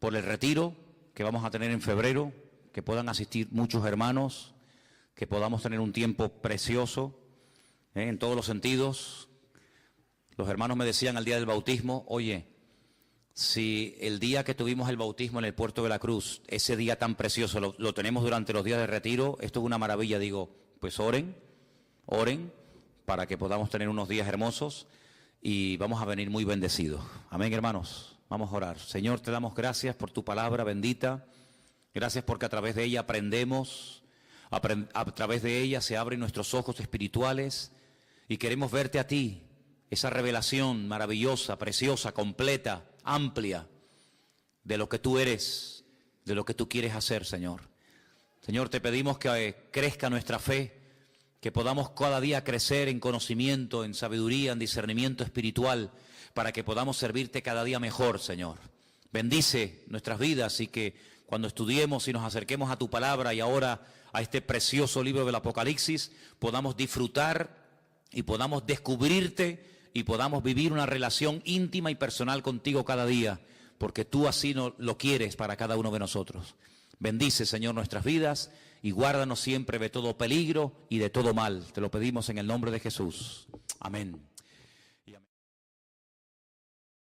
por el retiro que vamos a tener en febrero, que puedan asistir muchos hermanos, que podamos tener un tiempo precioso, en todos los sentidos. Los hermanos me decían al día del bautismo: oye, si el día que tuvimos el bautismo en el Puerto de la Cruz, ese día tan precioso, lo tenemos durante los días de retiro, esto es una maravilla. Digo, pues oren para que podamos tener unos días hermosos y vamos a venir muy bendecidos. Amén, hermanos. Vamos a orar. Señor, te damos gracias por tu palabra bendita. Gracias porque a través de ella aprendemos, a través de ella se abren nuestros ojos espirituales y queremos verte a ti, esa revelación maravillosa, preciosa, completa, amplia de lo que tú eres, de lo que tú quieres hacer, Señor. Señor, te pedimos que crezca nuestra fe, que podamos cada día crecer en conocimiento, en sabiduría, en discernimiento espiritual, para que podamos servirte cada día mejor, Señor. Bendice nuestras vidas y que cuando estudiemos y nos acerquemos a tu palabra y ahora a este precioso libro del Apocalipsis, podamos disfrutar y podamos descubrirte y podamos vivir una relación íntima y personal contigo cada día, porque tú así lo quieres para cada uno de nosotros. Bendice, Señor, nuestras vidas y guárdanos siempre de todo peligro y de todo mal. Te lo pedimos en el nombre de Jesús. Amén.